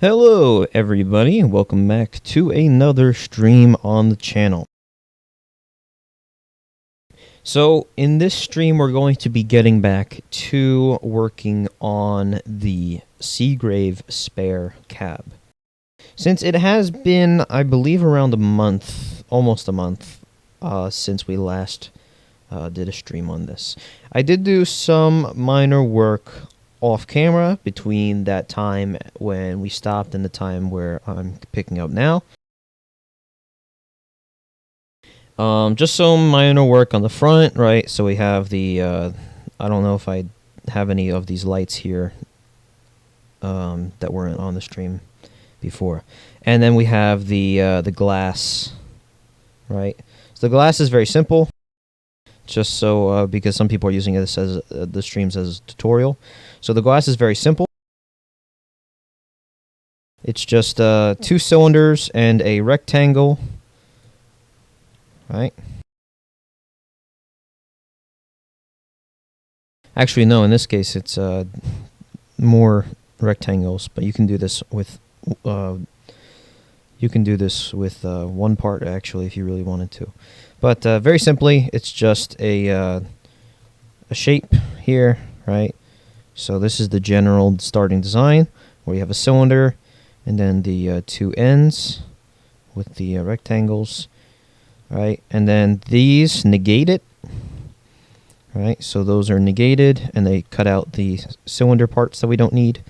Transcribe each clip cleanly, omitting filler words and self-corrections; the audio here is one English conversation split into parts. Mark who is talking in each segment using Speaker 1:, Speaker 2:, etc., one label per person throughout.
Speaker 1: Hello everybody, welcome back to another stream on the channel. So in this stream we're going to be getting back to working on the Seagrave spare cab. Since it has been, I believe, around a month, almost a month, since we last did a stream on this. I did do some minor work off camera between that time when we stopped and the time where I'm picking up now. Just some minor work on the front, right? So we have the, I don't know if I have any of these lights here that weren't on the stream before. And then we have the glass, right? So the glass is very simple. Just so, because some people are using this as the streams as a tutorial. So the glass is very simple. It's just 2 cylinders and a rectangle, right? Actually, no, in this case it's more rectangles, but you can do this with one part actually if you really wanted to. But very simply, it's just a shape here, right? So this is the general starting design, where you have a cylinder, and then the 2 ends with the rectangles, right? And then these negate it, right? So those are negated, and they cut out the cylinder parts that we don't need.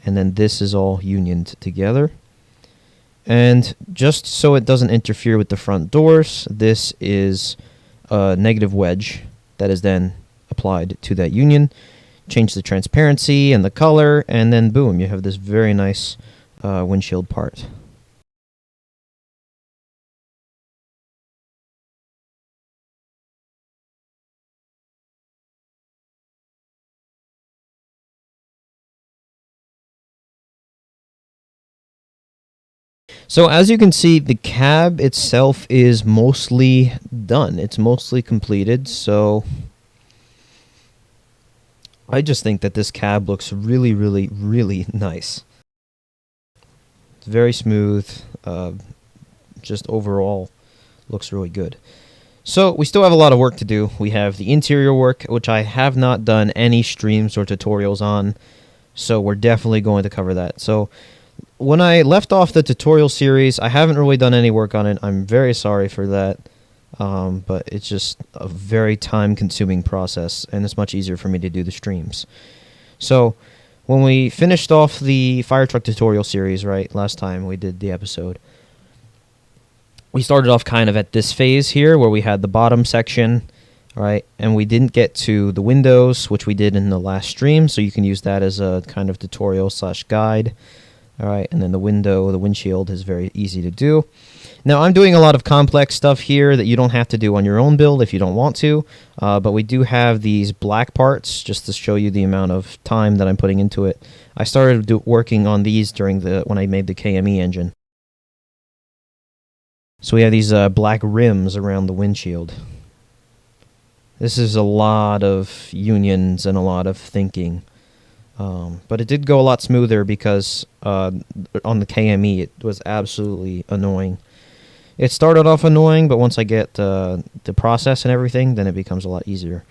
Speaker 1: And then this is all unioned together. And just so it doesn't interfere with the front doors, this is a negative wedge that is then applied to that union. Change the transparency and the color, and then boom, you have this very nice windshield part. So as you can see, the cab itself is mostly done. It's mostly completed, so I just think that this cab looks really, really, really nice. It's very smooth, just overall looks really good. So we still have a lot of work to do. We have the interior work, which I have not done any streams or tutorials on, so we're definitely going to cover that. So when I left off the tutorial series, I haven't really done any work on it. I'm very sorry for that, but it's just a very time-consuming process, and it's much easier for me to do the streams. So when we finished off the fire truck tutorial series, right, last time we did the episode, we started off kind of at this phase here where we had the bottom section, right, and we didn't get to the windows, which we did in the last stream, so you can use that as a kind of tutorial slash guide. All right, and then the windshield is very easy to do. Now, I'm doing a lot of complex stuff here that you don't have to do on your own build if you don't want to, but we do have these black parts just to show you the amount of time that I'm putting into it. I started working on these during when I made the KME engine. So we have these black rims around the windshield. This is a lot of unions and a lot of thinking. But it did go a lot smoother because on the KME it was absolutely annoying. It started off annoying, but once I get the process and everything, then it becomes a lot easier.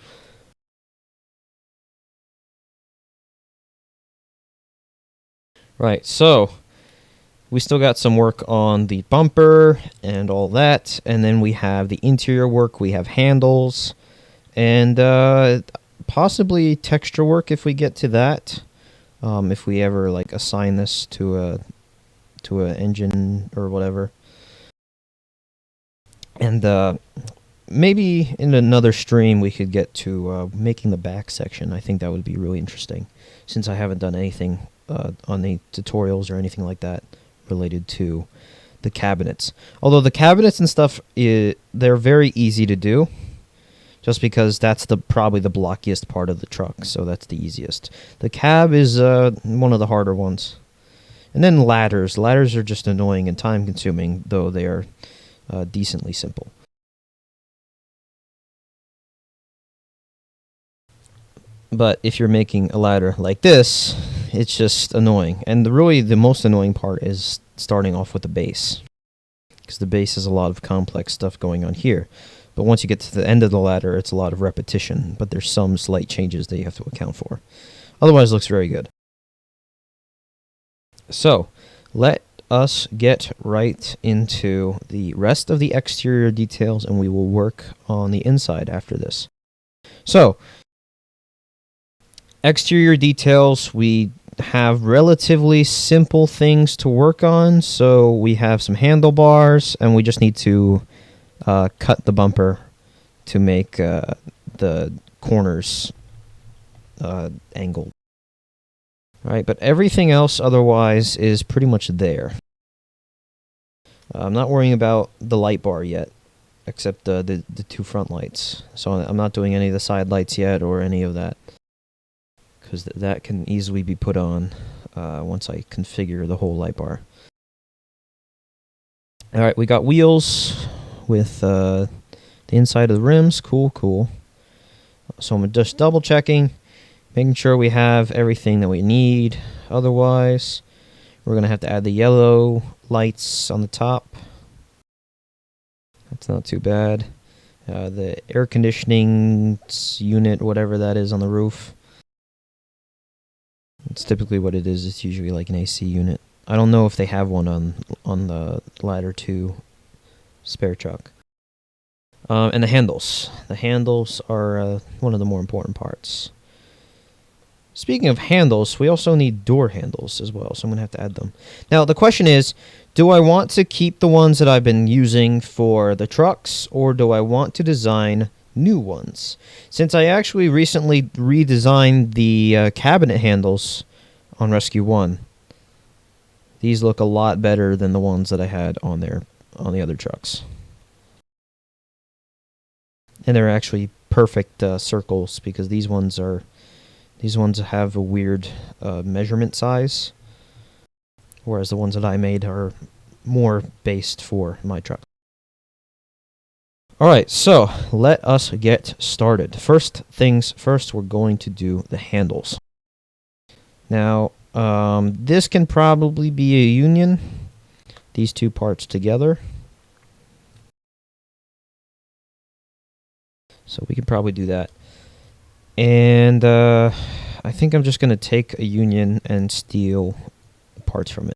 Speaker 1: Right, so we still got some work on the bumper and all that, and then we have the interior work. We have handles and possibly texture work if we get to that. If we ever like assign this to a engine or whatever. And maybe in another stream we could get to making the back section. I think that would be really interesting, since I haven't done anything on the tutorials or anything like that related to the cabinets. Although the cabinets and stuff, they're very easy to do, just because that's probably the blockiest part of the truck, so that's the easiest. The cab is one of the harder ones. And then ladders. Ladders are just annoying and time-consuming, though they are decently simple. But if you're making a ladder like this, it's just annoying. And really the most annoying part is starting off with the base, because the base has a lot of complex stuff going on here. But once you get to the end of the ladder, it's a lot of repetition, but there's some slight changes that you have to account for. Otherwise, it looks very good. So, let us get right into the rest of the exterior details, and we will work on the inside after this. So, exterior details, we have relatively simple things to work on. So we have some handlebars, and we just need to cut the bumper to make the corners angled. All right, but everything else otherwise is pretty much there. I'm not worrying about the light bar yet, except the two front lights. So I'm not doing any of the side lights yet or any of that, because that can easily be put on once I configure the whole light bar. All right, we got wheels with the inside of the rims. Cool, cool. So I'm just double checking, making sure we have everything that we need. Otherwise, we're going to have to add the yellow lights on the top. That's not too bad. The air conditioning unit, whatever that is on the roof. It's typically what it is. It's usually like an AC unit. I don't know if they have one on the Ladder 2 spare truck. And the handles. The handles are one of the more important parts. Speaking of handles, we also need door handles as well, so I'm going to have to add them. Now, the question is, do I want to keep the ones that I've been using for the trucks, or do I want to design new ones? Since I actually recently redesigned the cabinet handles on Rescue 1, these look a lot better than the ones that I had on the other trucks. And they're actually perfect circles, because these ones have a weird measurement size, whereas the ones that I made are more based for my truck. Alright, so let us get started. First things first, we're going to do the handles. Now, this can probably be a union, these two parts together. So we can probably do that. And I think I'm just going to take a union and steal parts from it.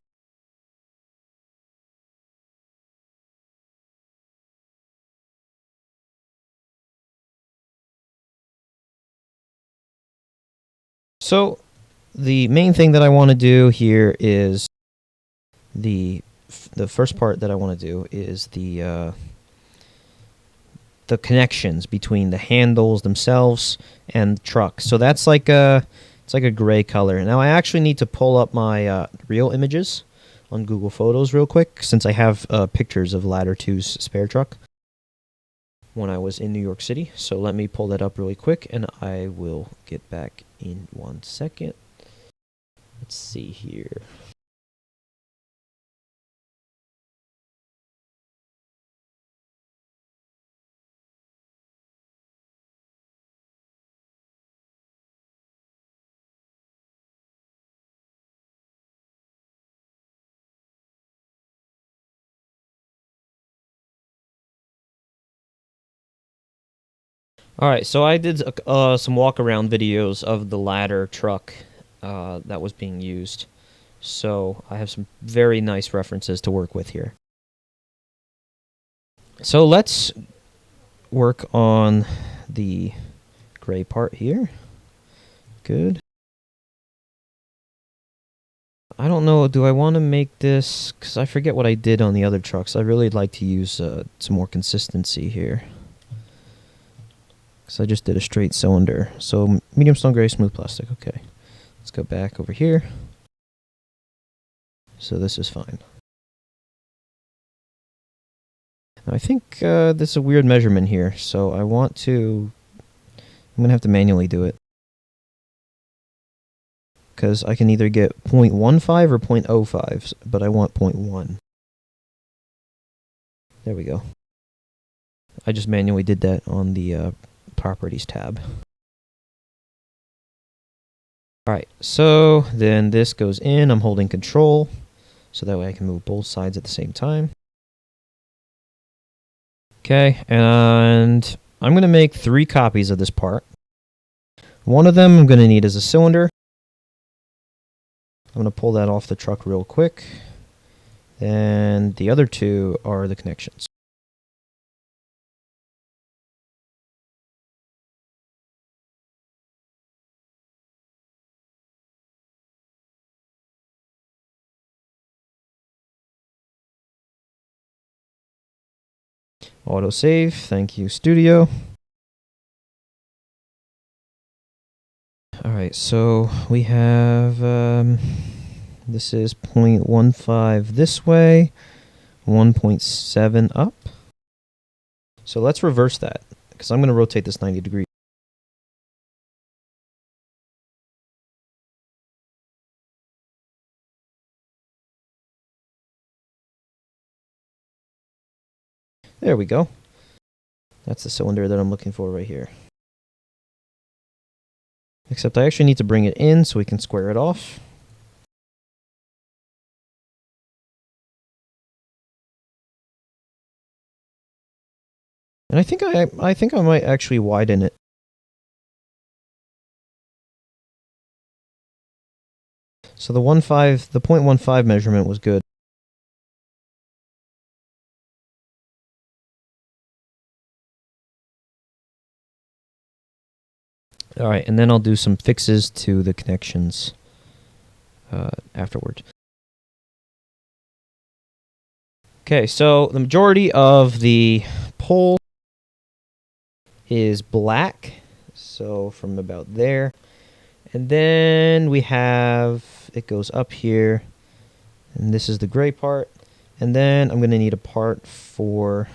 Speaker 1: So the main thing that I want to do here is the first part that I want to do is the connections between the handles themselves and the truck. So that's like it's like a gray color. Now I actually need to pull up my real images on Google Photos real quick, since I have pictures of Ladder 2's spare truck when I was in New York City. So let me pull that up really quick, and I will get back in 1 second. Let's see here. Alright, so I did some walk-around videos of the ladder truck that was being used. So I have some very nice references to work with here. So let's work on the gray part here. Good. I don't know, do I want to make this, because I forget what I did on the other trucks. I really like to use some more consistency here. Because I just did a straight cylinder. So medium stone gray, smooth plastic. Okay. Let's go back over here. So this is fine. Now I think this is a weird measurement here. So I'm going to have to manually do it. Because I can either get 0.15 or 0.05, but I want 0.1. There we go. I just manually did that on the Properties tab. Alright, so then this goes in. I'm holding control, so that way I can move both sides at the same time. Okay, and I'm going to make 3 copies of this part. One of them I'm going to need is a cylinder. I'm going to pull that off the truck real quick. And the other 2 are the connections. Autosave, thank you, Studio. Alright, so we have, this is 0.15 this way, 1.7 up. So let's reverse that, because I'm going to rotate this 90 degrees. There we go. That's the cylinder that I'm looking for right here. Except I actually need to bring it in so we can square it off. And I think I might actually widen it. So the 0.15 measurement was good. Alright, and then I'll do some fixes to the connections afterwards. Okay, so the majority of the pole is black, so from about there. And then we have, it goes up here, and this is the gray part. And then I'm going to need a part for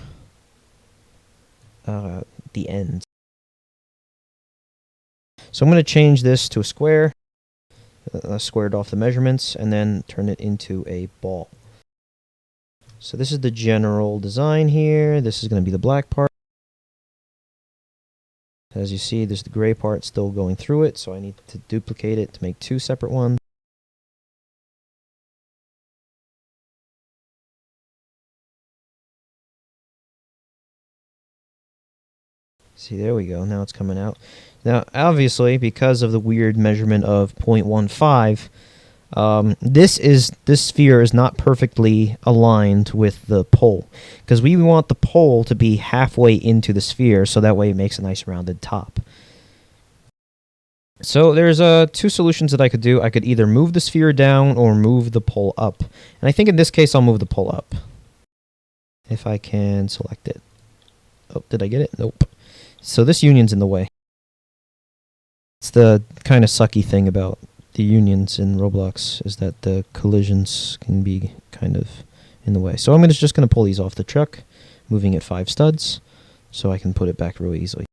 Speaker 1: the ends. So I'm going to change this to a square, squared off the measurements, and then turn it into a ball. So this is the general design here. This is going to be the black part. As you see, there's the gray part still going through it, so I need to duplicate it to make 2 separate ones. See, there we go. Now it's coming out. Now, obviously, because of the weird measurement of 0.15, this sphere is not perfectly aligned with the pole, because we want the pole to be halfway into the sphere, so that way it makes a nice rounded top. So there's 2 solutions that I could do. I could either move the sphere down or move the pole up. And I think in this case I'll move the pole up. If I can select it. Oh, did I get it? Nope. So this union's in the way. It's the kind of sucky thing about the unions in Roblox, is that the collisions can be kind of in the way. So I'm just going to pull these off the truck, moving it 5 studs, so I can put it back really easily.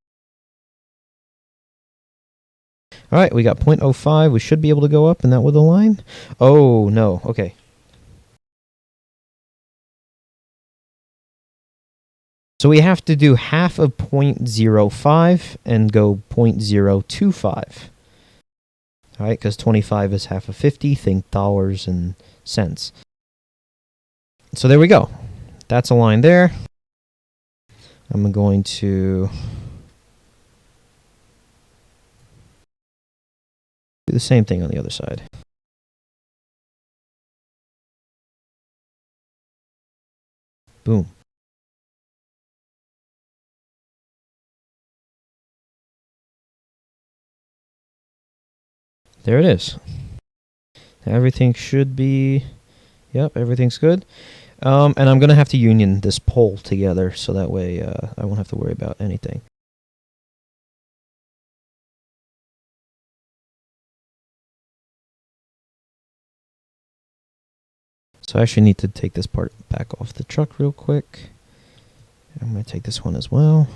Speaker 1: Alright, we got 0.05. We should be able to go up, and that with a line. Oh, no. Okay. So we have to do half of 0.05 and go 0.025. Alright, because 25 is half of 50. Think dollars and cents. So there we go. That's a line there. I'm going to do the same thing on the other side. Boom. There it is. Everything should be, yep, everything's good. And I'm going to have to union this pole together, so that way I won't have to worry about anything. So I actually need to take this part back off the truck real quick. I'm going to take this one as well.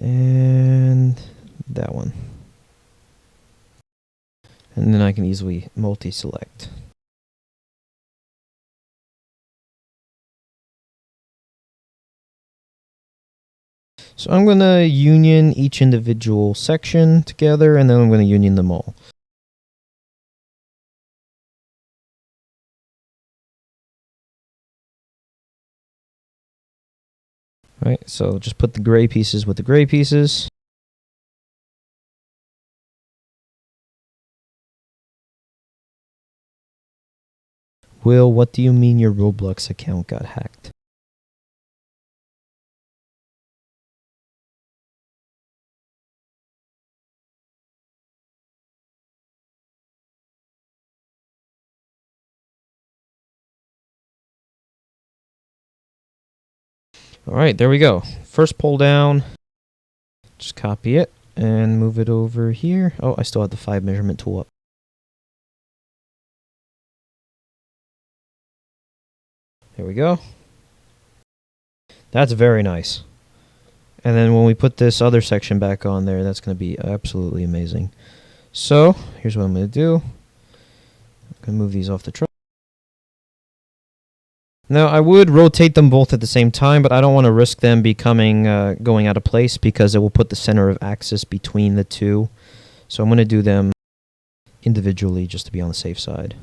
Speaker 1: And that one. And then I can easily multi-select. So I'm going to union each individual section together, and then I'm going to union them all. Right, so just put the gray pieces with the gray pieces. Will, what do you mean your Roblox account got hacked? Alright, there we go. First pull down. Just copy it and move it over here. Oh, I still have the 5 measurement tool up. There we go. That's very nice. And then when we put this other section back on there, that's going to be absolutely amazing. So, here's what I'm going to do. I'm going to move these off the truck. Now, I would rotate them both at the same time, but I don't want to risk them becoming going out of place because it will put the center of axis between the two. So I'm going to do them individually just to be on the safe side.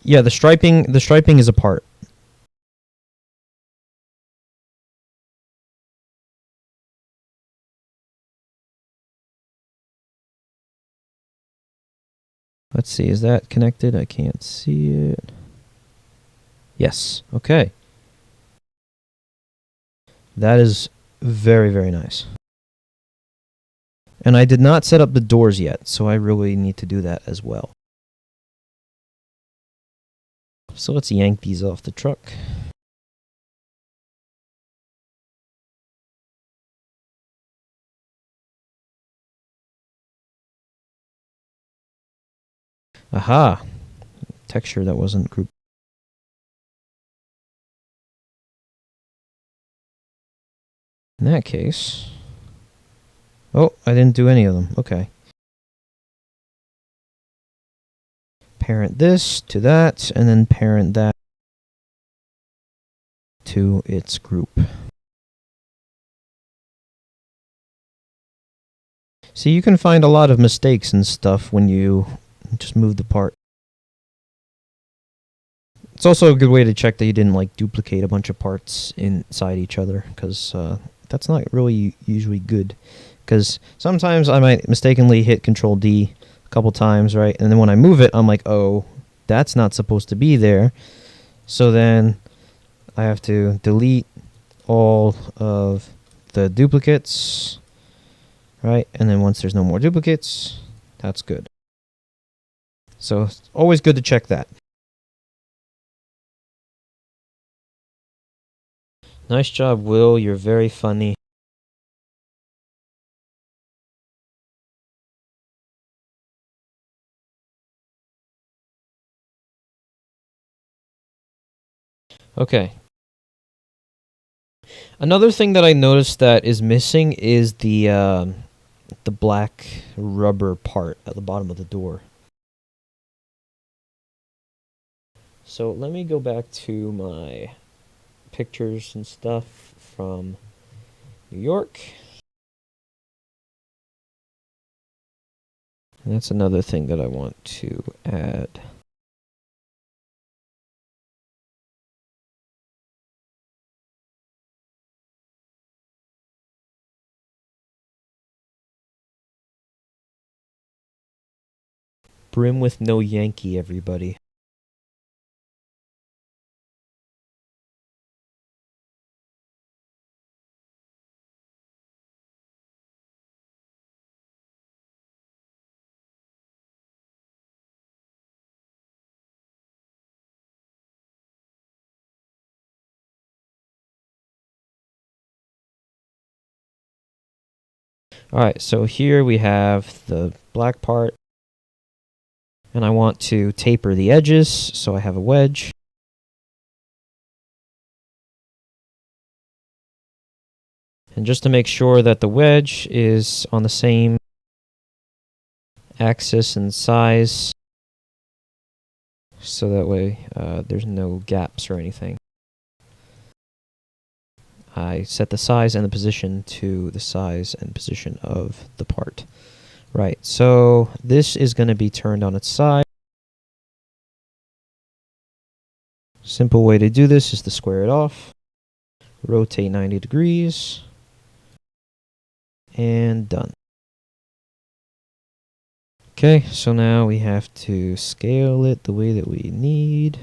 Speaker 1: Yeah, the striping is apart. Let's see, is that connected? I can't see it. Yes, okay. That is very, very nice. And I did not set up the doors yet, so I really need to do that as well. So let's yank these off the truck. Aha! Texture that wasn't grouped. In that case... Oh, I didn't do any of them. Okay. Parent this to that, and then parent that to its group. See, you can find a lot of mistakes and stuff when you just move the part. It's also a good way to check that you didn't like duplicate a bunch of parts inside each other, because that's not really usually good. Because sometimes I might mistakenly hit Control D a couple times, right? And then when I move it, I'm like, oh, that's not supposed to be there. So then I have to delete all of the duplicates, right? And then once there's no more duplicates, that's good. So it's always good to check that. Nice job, Will. You're very funny. Okay. Another thing that I noticed that is missing is the black rubber part at the bottom of the door. So let me go back to my pictures and stuff from New York. And that's another thing that I want to add. Brim with no Yankee, everybody. Alright, so here we have the black part. And I want to taper the edges, so I have a wedge. And just to make sure that the wedge is on the same axis and size, so that way there's no gaps or anything. I set the size and the position to the size and position of the part. Right, so this is going to be turned on its side. Simple way to do this is to square it off, rotate 90 degrees, and done. Okay, so now we have to scale it the way that we need.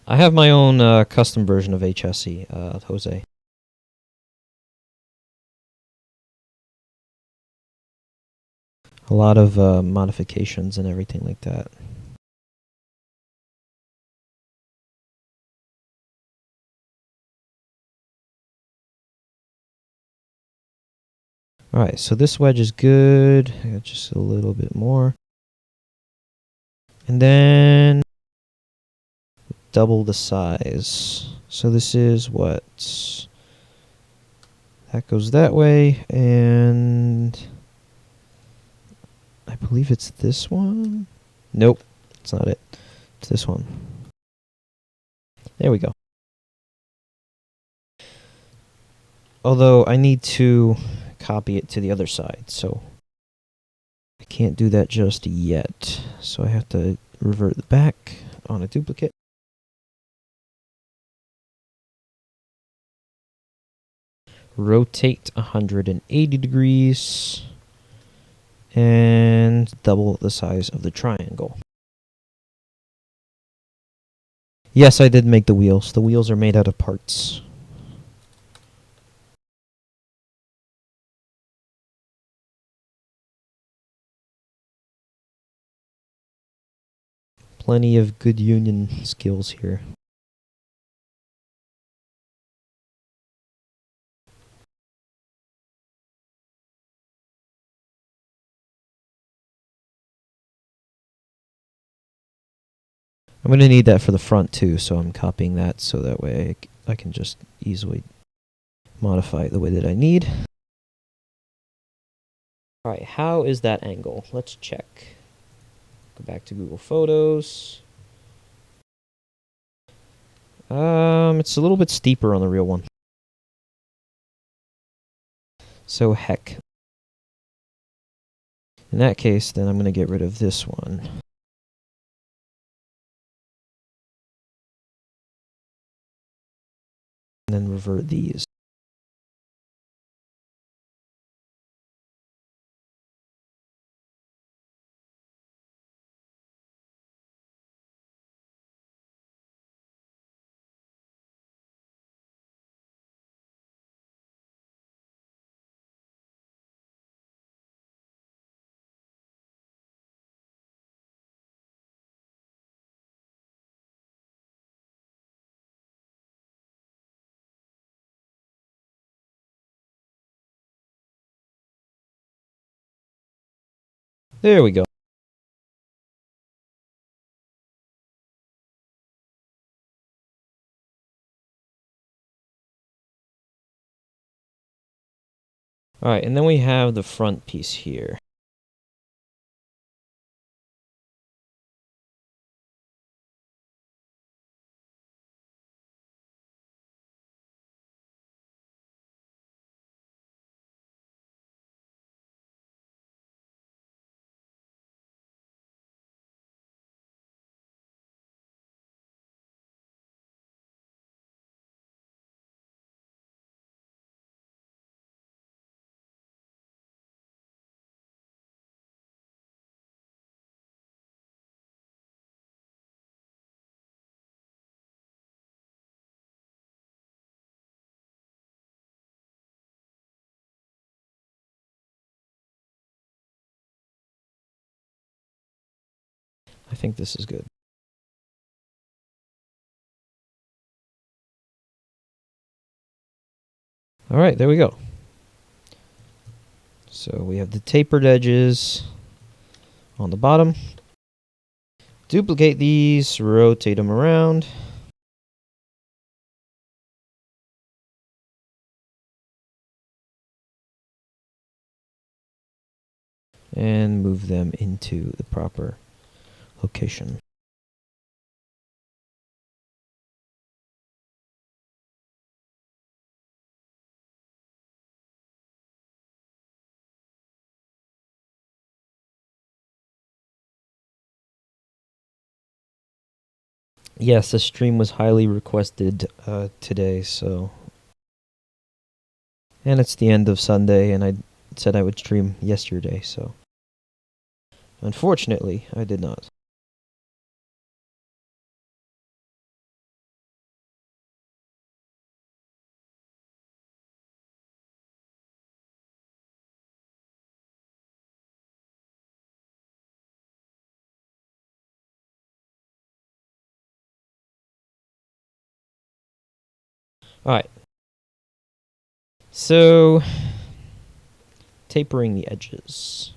Speaker 1: I have my own custom version of HSE, Jose. A lot of modifications and everything like that. Alright, so this wedge is good. I got just a little bit more. And then double the size. So this is what? That goes that way, and I believe it's this one. Nope, it's not it. It's this one. There we go. Although I need to copy it to the other side, so I can't do that just yet. So I have to revert back on a duplicate. Rotate 180 degrees and double the size of the triangle. Yes, I did make the wheels. The wheels are made out of parts. Plenty of good union skills here. I'm going to need that for the front too, so I'm copying that so that way I can just easily modify it the way that I need. Alright, how is that angle? Let's check. Go back to Google Photos. It's a little bit steeper on the real one. So heck. In that case, then I'm going to get rid of this one. And then revert these. There we go. Alright, and then we have the front piece here. I think this is good. Alright, there we go. So we have the tapered edges on the bottom. Duplicate these, rotate them around. and move them into the proper location. Yes, the stream was highly requested today, so... And it's the end of Sunday, and I said I would stream yesterday, so... Unfortunately, I did not. Alright. So... tapering the edges.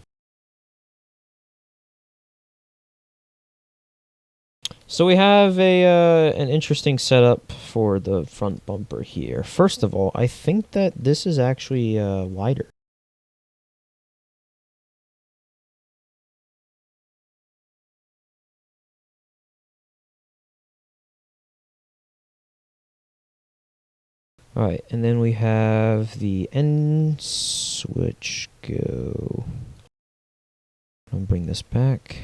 Speaker 1: So we have an interesting setup for the front bumper here. First of all, I think that this is actually wider. Alright, and then we have the end switch go. I'll bring this back.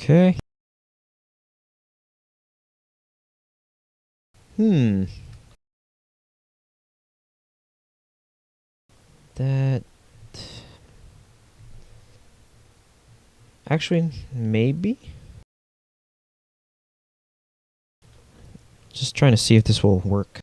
Speaker 1: Okay. That... Actually, maybe? Just trying to see if this will work.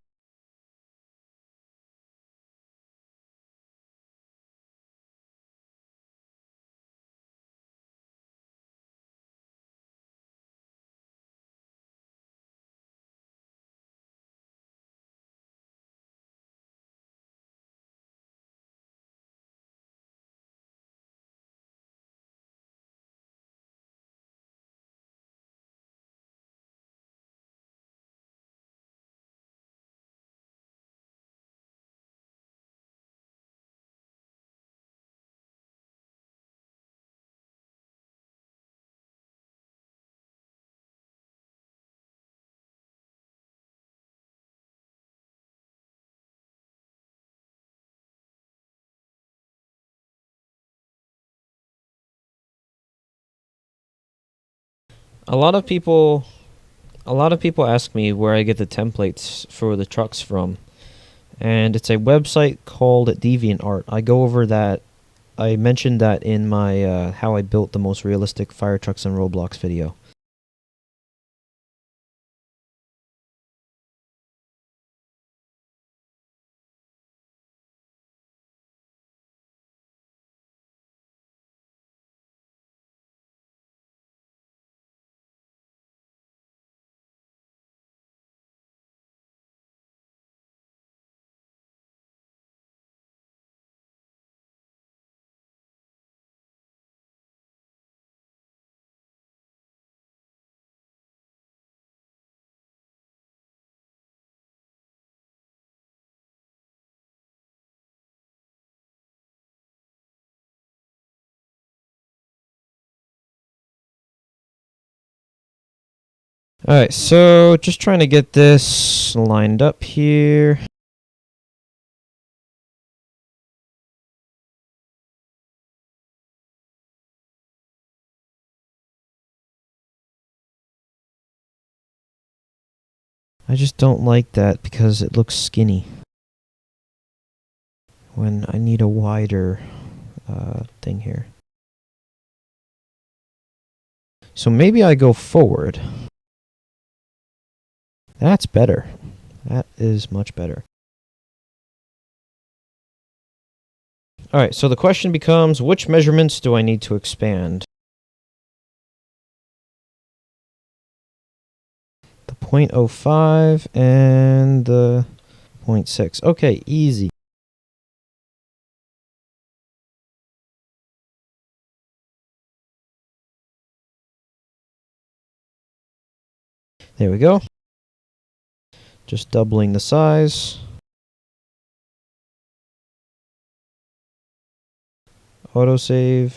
Speaker 1: A lot of people ask me where I get the templates for the trucks from, and it's a website called DeviantArt. I go over that. I mentioned that in my how I built the most realistic fire trucks and Roblox video. Alright, so just trying to get this lined up here. I just don't like that because it looks skinny when I need a wider thing here. So maybe I go forward. That's better. That is much better. Alright, so the question becomes, which measurements do I need to expand? The 0.05 and the 0.6. Okay, easy. There we go. Just doubling the size. Autosave.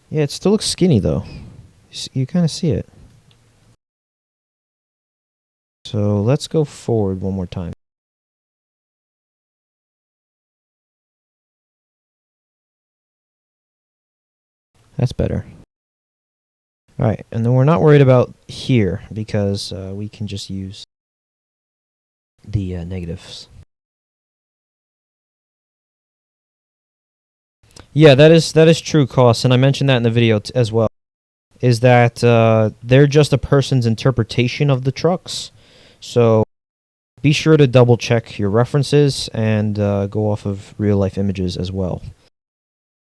Speaker 1: Yeah, it still looks skinny though. You kind of see it. So let's go forward one more time. That's better. Alright, and then we're not worried about here because we can just use the negatives. Yeah, that is true, Cost, and I mentioned that in the video as well. Is that they're just a person's interpretation of the trucks. So be sure to double check your references and go off of real life images as well.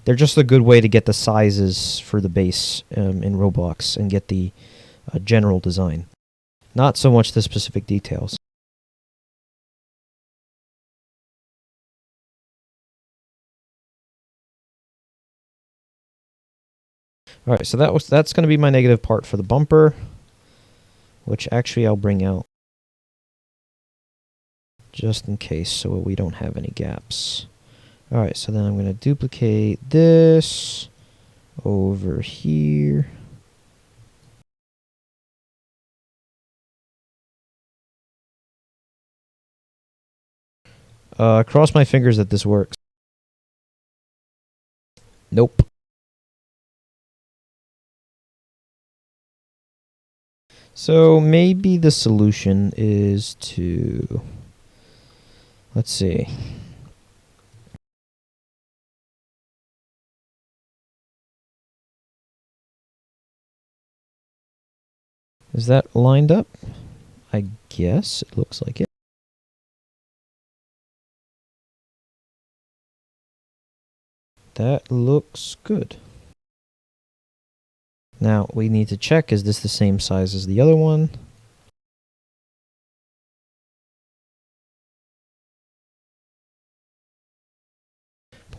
Speaker 1: They're just a good way to get the sizes for the base in Roblox and get the general design. Not so much the specific details. Alright, so that's going to be my negative part for the bumper, which actually I'll bring out just in case so we don't have any gaps. Alright, so then I'm going to duplicate this over here. Cross my fingers that this works. Nope. So maybe the solution is to... Let's see. Is that lined up? I guess it looks like it. That looks good. Now we need to check, is this the same size as the other one?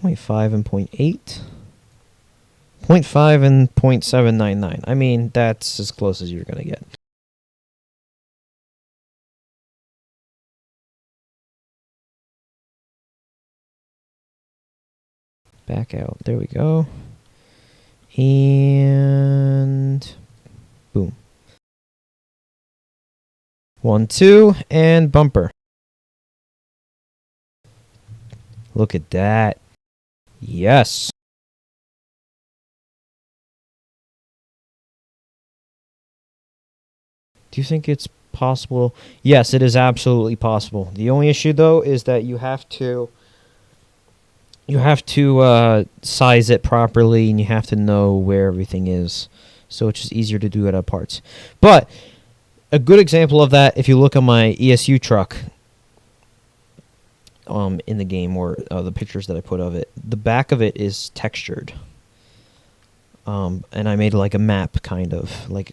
Speaker 1: .5 and 0.8. 0.5 and 0.799. I mean, that's as close as you're going to get. Back out. There we go. And boom. 1, 2, and bumper. Look at that. Yes. Do you think it's possible? Yes, it is absolutely possible. The only issue though is that you have to size it properly, and you have to know where everything is. So it's just easier to do it at parts. But a good example of that, if you look at my ESU truck in the game, or the pictures that I put of it, the back of it is textured. And I made like a map, kind of like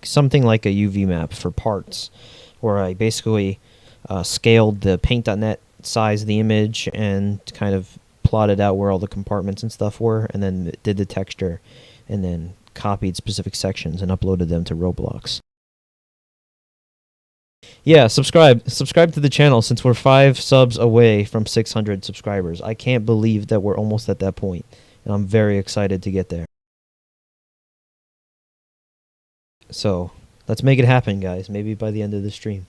Speaker 1: something like a UV map for parts, where I basically scaled the paint.net size of the image and kind of plotted out where all the compartments and stuff were, and then did the texture, and then copied specific sections and uploaded them to Roblox. Yeah, subscribe to the channel, since we're 5 subs away from 600 subscribers. I can't believe that we're almost at that point, and I'm very excited to get there. So let's make it happen, guys. Maybe by the end of the stream.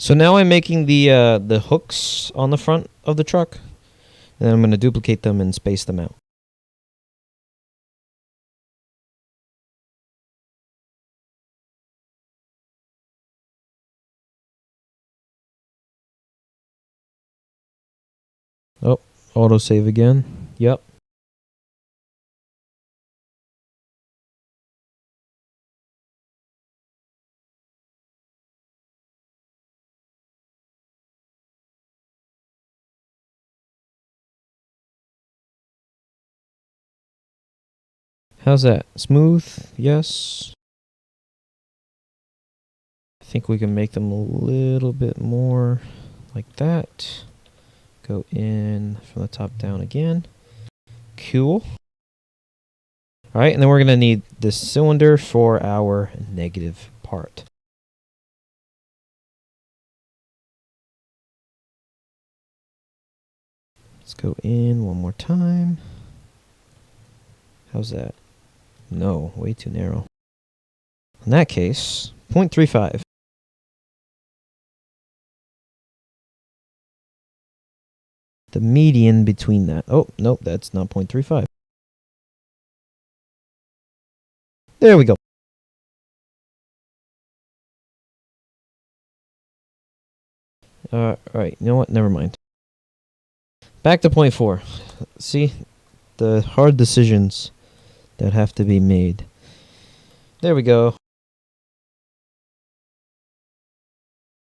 Speaker 1: So now I'm making the hooks on the front of the truck, and then I'm going to duplicate them and space them out. Oh, autosave again. Yep. How's that? Smooth? Yes. I think we can make them a little bit more like that. Go in from the top down again. Cool. Alright, and then we're going to need this cylinder for our negative part. Let's go in one more time. How's that? No, way too narrow. In that case, 0.35. The median between that. Oh, nope, that's not 0.35. There we go. Alright, you know what? Never mind. Back to 0.4. See? The hard decisions that have to be made. There we go.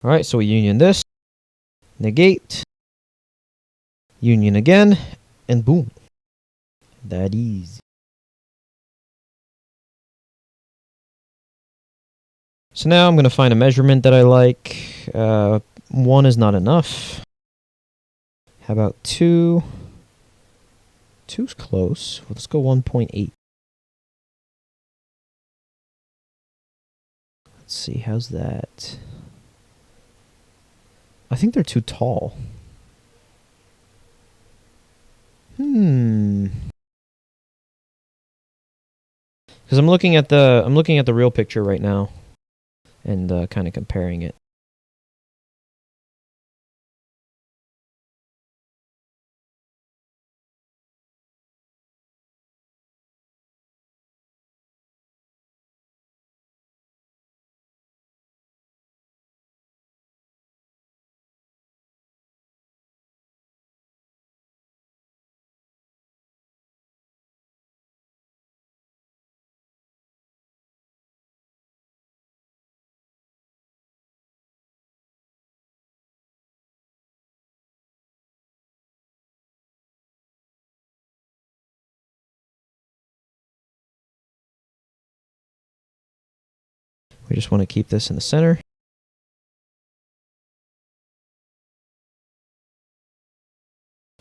Speaker 1: Alright, so we union this. Negate. Union again. And boom. That easy. So now I'm going to find a measurement that I like. 1 is not enough. How about 2? 2's close. Let's go 1.8. Let's see, how's that? I think they're too tall. Because I'm looking at the real picture right now, and kind of comparing it. We just want to keep this in the center.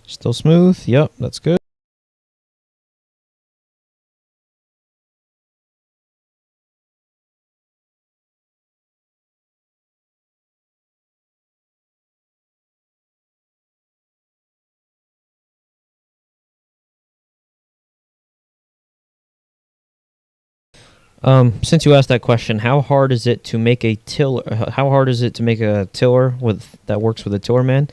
Speaker 1: Still smooth. Yep, that's good. Since you asked that question, how hard is it to make a tiller? How hard is it to make a tiller that works with a tiller man?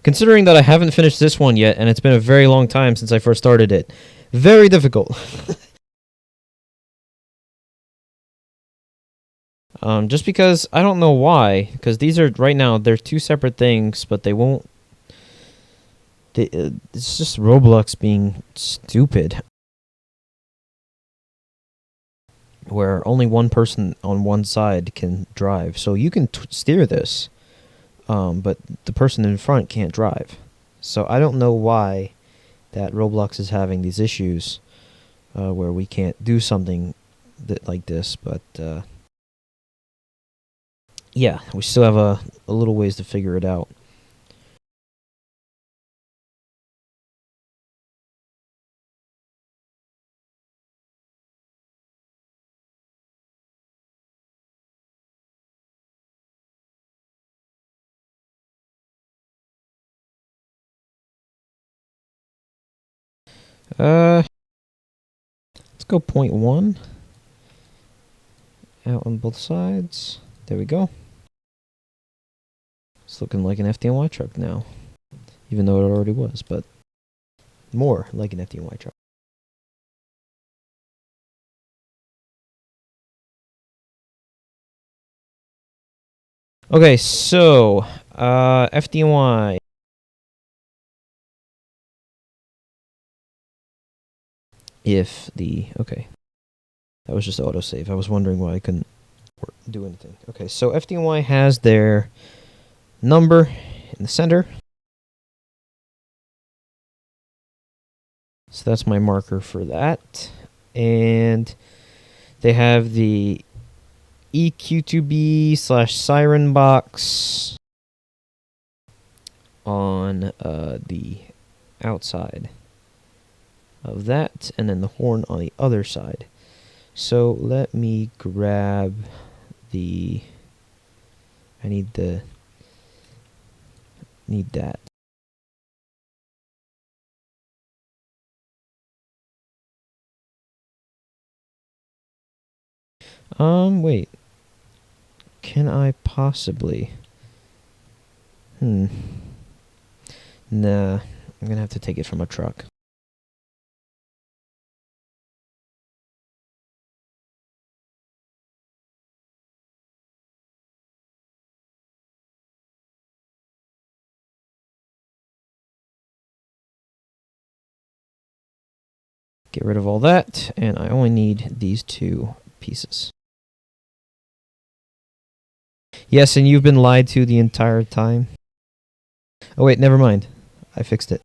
Speaker 1: Considering that I haven't finished this one yet, and it's been a very long time since I first started it, very difficult. Just because I don't know why, because these are right now they're two separate things, but they won't. It's just Roblox being stupid. Where only one person on one side can drive. So you can steer this, but the person in front can't drive. So I don't know why that Roblox is having these issues where we can't do something like this. But yeah, we still have a little ways to figure it out. Let's go 0.1 out on both sides. There we go. It's looking like an FDNY truck now, even though it already was, but more like an FDNY truck. Okay, so FDNY. Okay, that was just autosave. I was wondering why I couldn't do anything. Okay, so FDNY has their number in the center. So that's my marker for that. And they have the EQ2B/siren box on the outside of that, and then the horn on the other side. So let me grab the... I need that. Wait. Can I possibly... Nah. I'm gonna have to take it from a truck. Get rid of all that, and I only need these two pieces. Yes, and you've been lied to the entire time. Oh wait, never mind. I fixed it.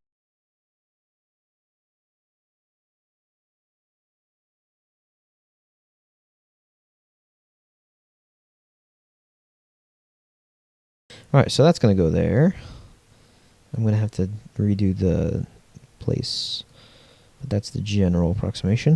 Speaker 1: Alright, so that's going to go there. I'm going to have to redo the place. But that's the general approximation.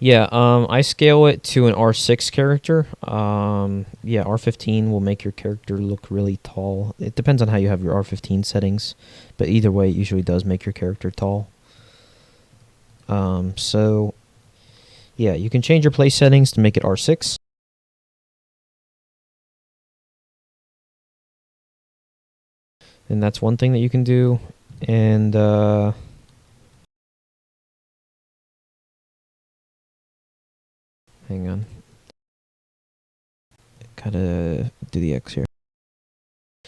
Speaker 1: Yeah, I scale it to an R6 character. Yeah, R15 will make your character look really tall. It depends on how you have your R15 settings, but either way, it usually does make your character tall. So, yeah, you can change your place settings to make it R6. And that's one thing that you can do. And, hang on. Gotta do the X here.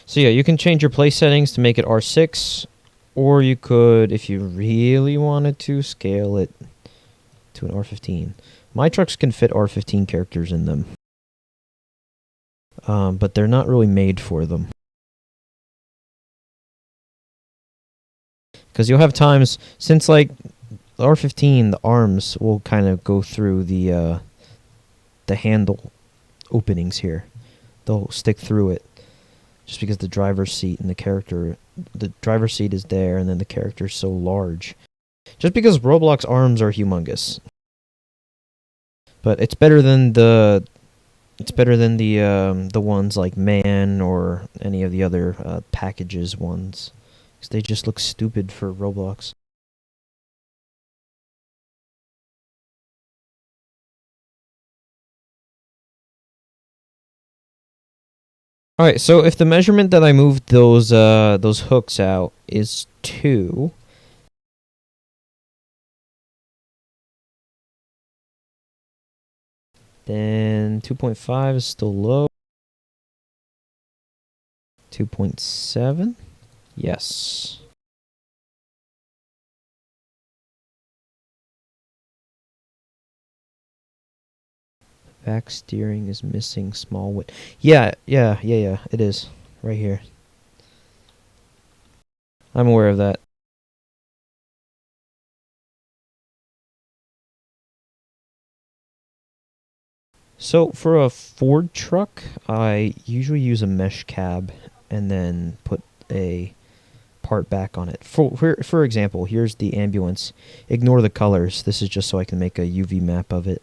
Speaker 1: So yeah, you can change your place settings to make it R6, or you could, if you really wanted to, scale it to an R15. My trucks can fit R15 characters in them, but they're not really made for them. Because you'll have times, since like the R15, the arms will kind of go through the handle openings here. They'll stick through it. Just because the driver's seat and the driver's seat is there, and then the character's so large. Just because Roblox arms are humongous. But it's better than the ones like Man or any of the other packages ones. Because they just look stupid for Roblox. Alright, so if the measurement that I moved those hooks out is 2, then 2.5 is still low. 2.7? Yes. Back steering is missing small width. Yeah, it is. Right here. I'm aware of that. So for a Ford truck, I usually use a mesh cab and then put a part back on it. For example, here's the ambulance. Ignore the colors. This is just so I can make a UV map of it,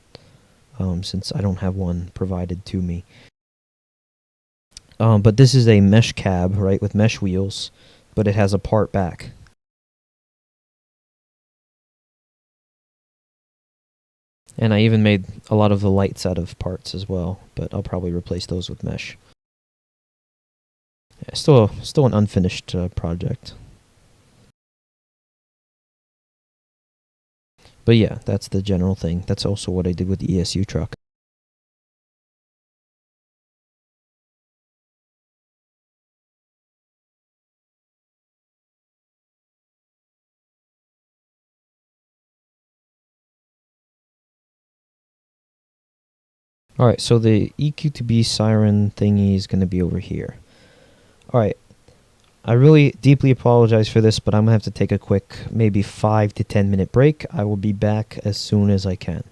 Speaker 1: since I don't have one provided to me. But this is a mesh cab, right, with mesh wheels, but it has a part back. And I even made a lot of the lights out of parts as well, but I'll probably replace those with mesh. Yeah, still an unfinished project. But yeah, that's the general thing. That's also what I did with the ESU truck. Alright, so the EQ2B siren thingy is going to be over here. Alright, I really deeply apologize for this, but I'm going to have to take a quick, maybe 5 to 10 minute break. I will be back as soon as I can.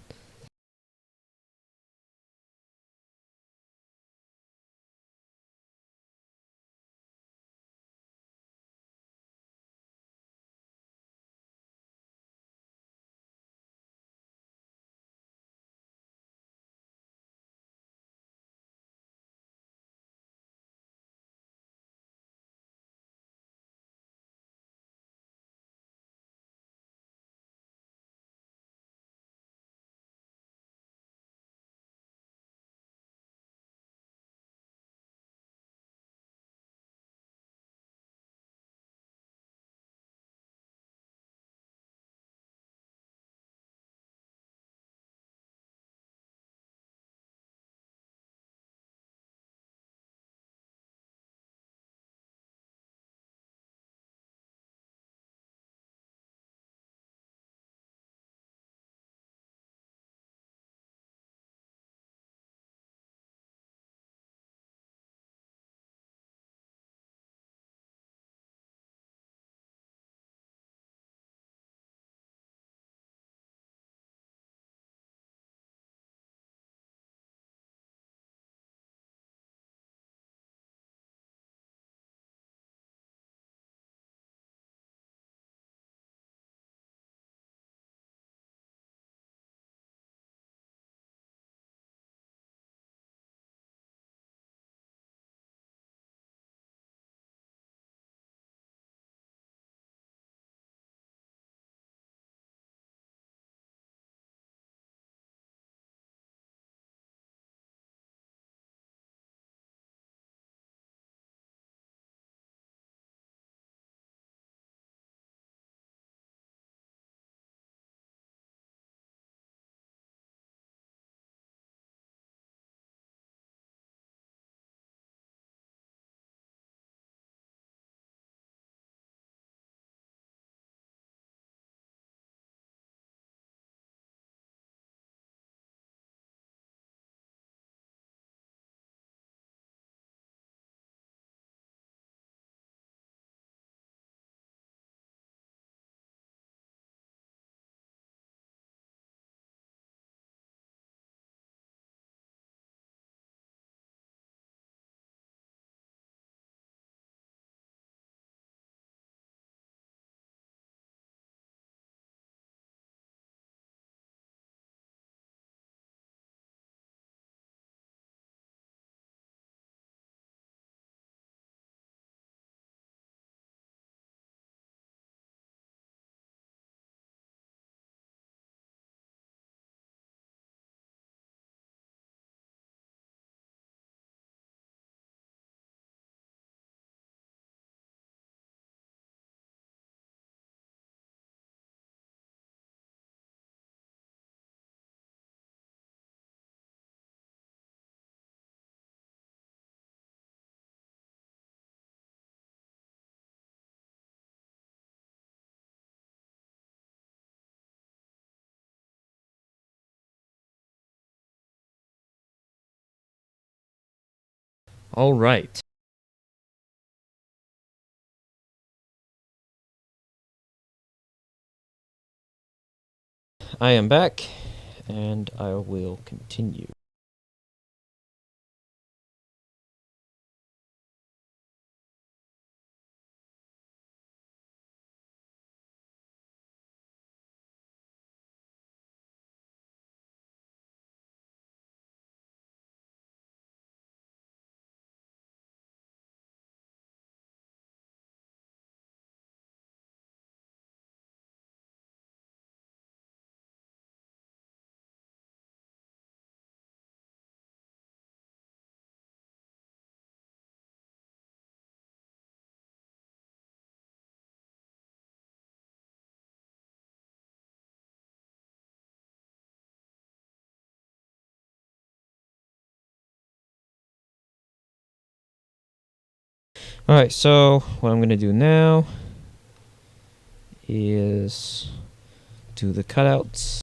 Speaker 1: All right. I am back, and I will continue. Alright, so what I'm going to do now is do the cutouts.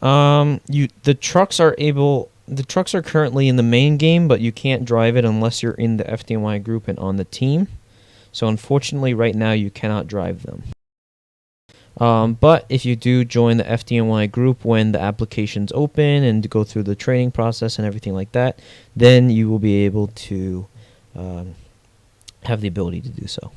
Speaker 1: The trucks are currently in the main game, but you can't drive it unless you're in the FDNY group and on the team. So unfortunately, right now you cannot drive them. But if you do join the FDNY group when the application's open and go through the training process and everything like that, then you will be able to have the ability to do so.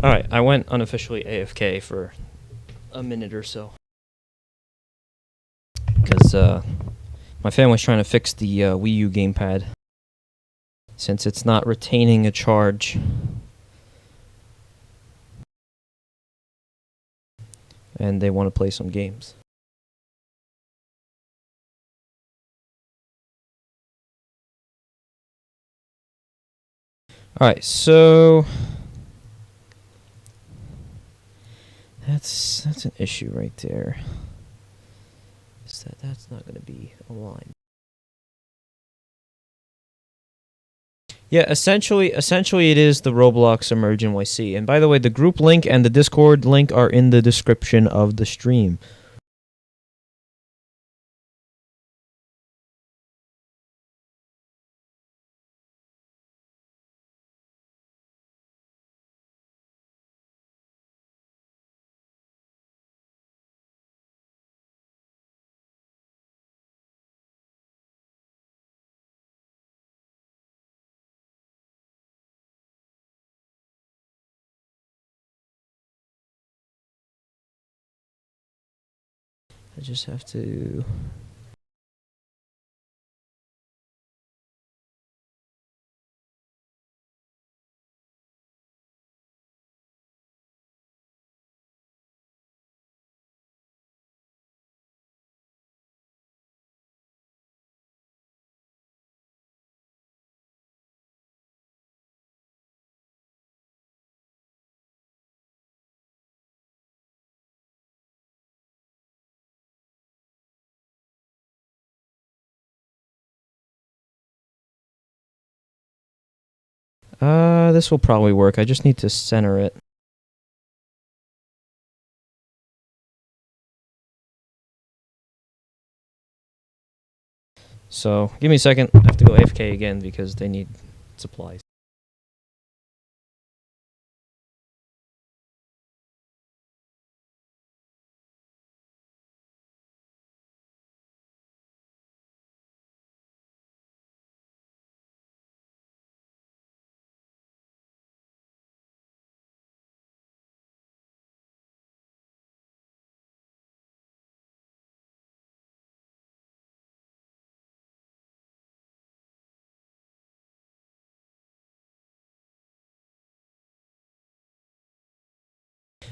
Speaker 1: Alright, I went unofficially AFK for a minute or so. Because my family's trying to fix the Wii U gamepad. Since it's not retaining a charge. And they want to play some games. Alright, so that's an issue right there. Is that's not going to be aligned. Yeah, essentially it is the Roblox Emerge NYC. And by the way, the group link and the Discord link are in the description of the stream. I just have to... this will probably work. I just need to center it. So, give me a second. I have to go AFK again because they need supplies.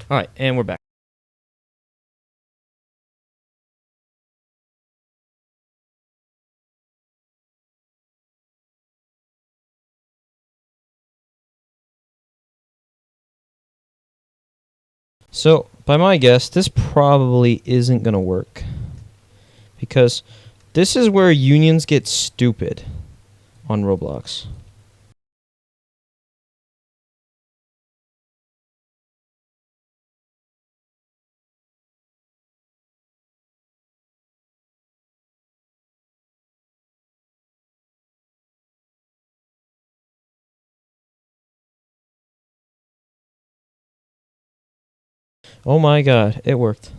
Speaker 1: Alright, and we're back. So, By my guess, this probably isn't going to work. Because this is where unions get stupid on Roblox. Oh my god, it worked.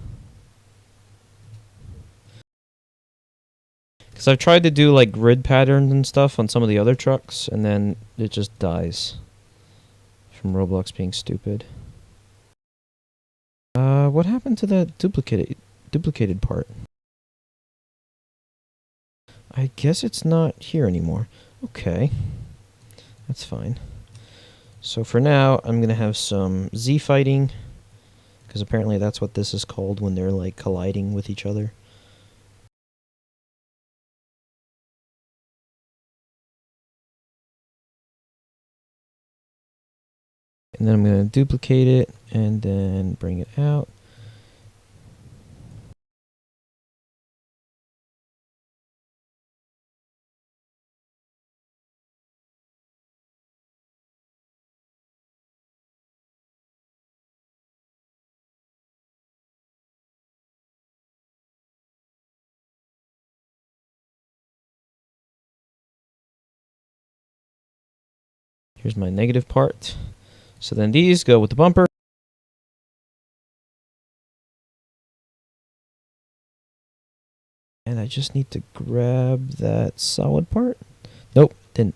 Speaker 1: Because I've tried to do like grid patterns and stuff on some of the other trucks, and then it just dies from Roblox being stupid. What happened to that duplicated part? I guess it's not here anymore. Okay, that's fine. So for now, I'm gonna have some Z fighting, because apparently that's what this is called when they're like colliding with each other. And then I'm going to duplicate it and then bring it out. Here's my negative part. So then these go with the bumper. And I just need to grab that solid part. Nope, didn't.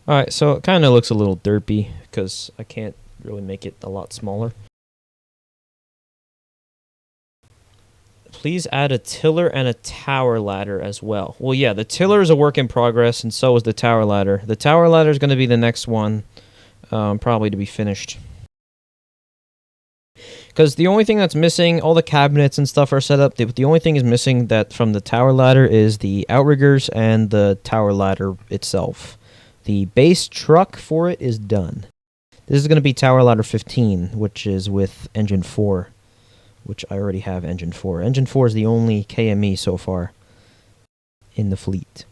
Speaker 1: Alright, so it kind of looks a little derpy because I can't really make it a lot smaller. Please add a tiller and a tower ladder as well. Well, yeah, the tiller is a work in progress, and so is the tower ladder. The tower ladder is going to be the next one, probably to be finished. Because the only thing that's missing, all the cabinets and stuff are set up. The only thing is missing that from the tower ladder is the outriggers and the tower ladder itself. The base truck for it is done. This is going to be tower ladder 15, which is with engine 4, which I already have engine 4. Engine 4 is the only KME so far in the fleet.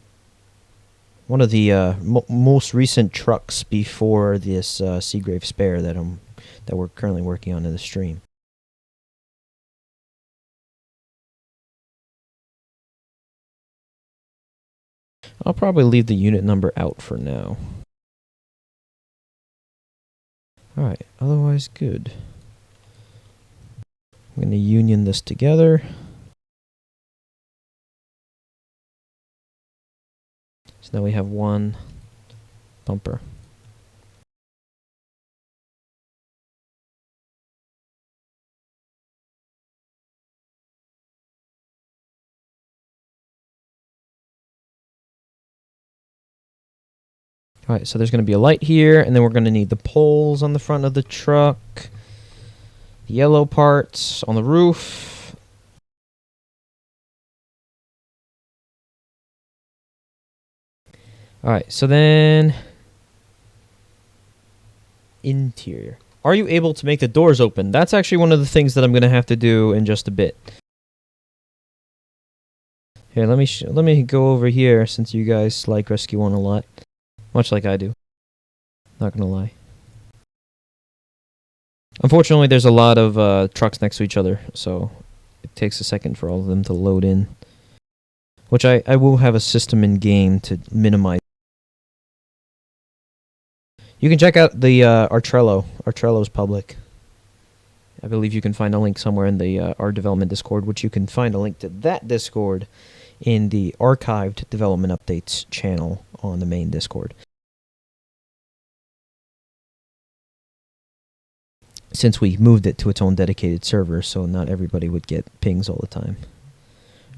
Speaker 1: One of the most recent trucks before this Seagrave spare that we're currently working on in the stream. I'll probably leave the unit number out for now. Alright, otherwise good. I'm going to union this together. So now we have one bumper. Alright, so there's going to be a light here, and then we're going to need the poles on the front of the truck, the yellow parts on the roof. Alright, so then interior. Are you able to make the doors open? That's actually one of the things that I'm going to have to do in just a bit. Here, let me go over here since you guys like Rescue 1 a lot. Much like I do. Not gonna lie. Unfortunately, there's a lot of trucks next to each other, so it takes a second for all of them to load in. Which I will have a system in game to minimize. You can check out the our Trello. Our Trello is public. I believe you can find a link somewhere in the our development Discord, which you can find a link to that Discord in the archived development updates channel on the main Discord. since we moved it to its own dedicated server, so not everybody would get pings all the time.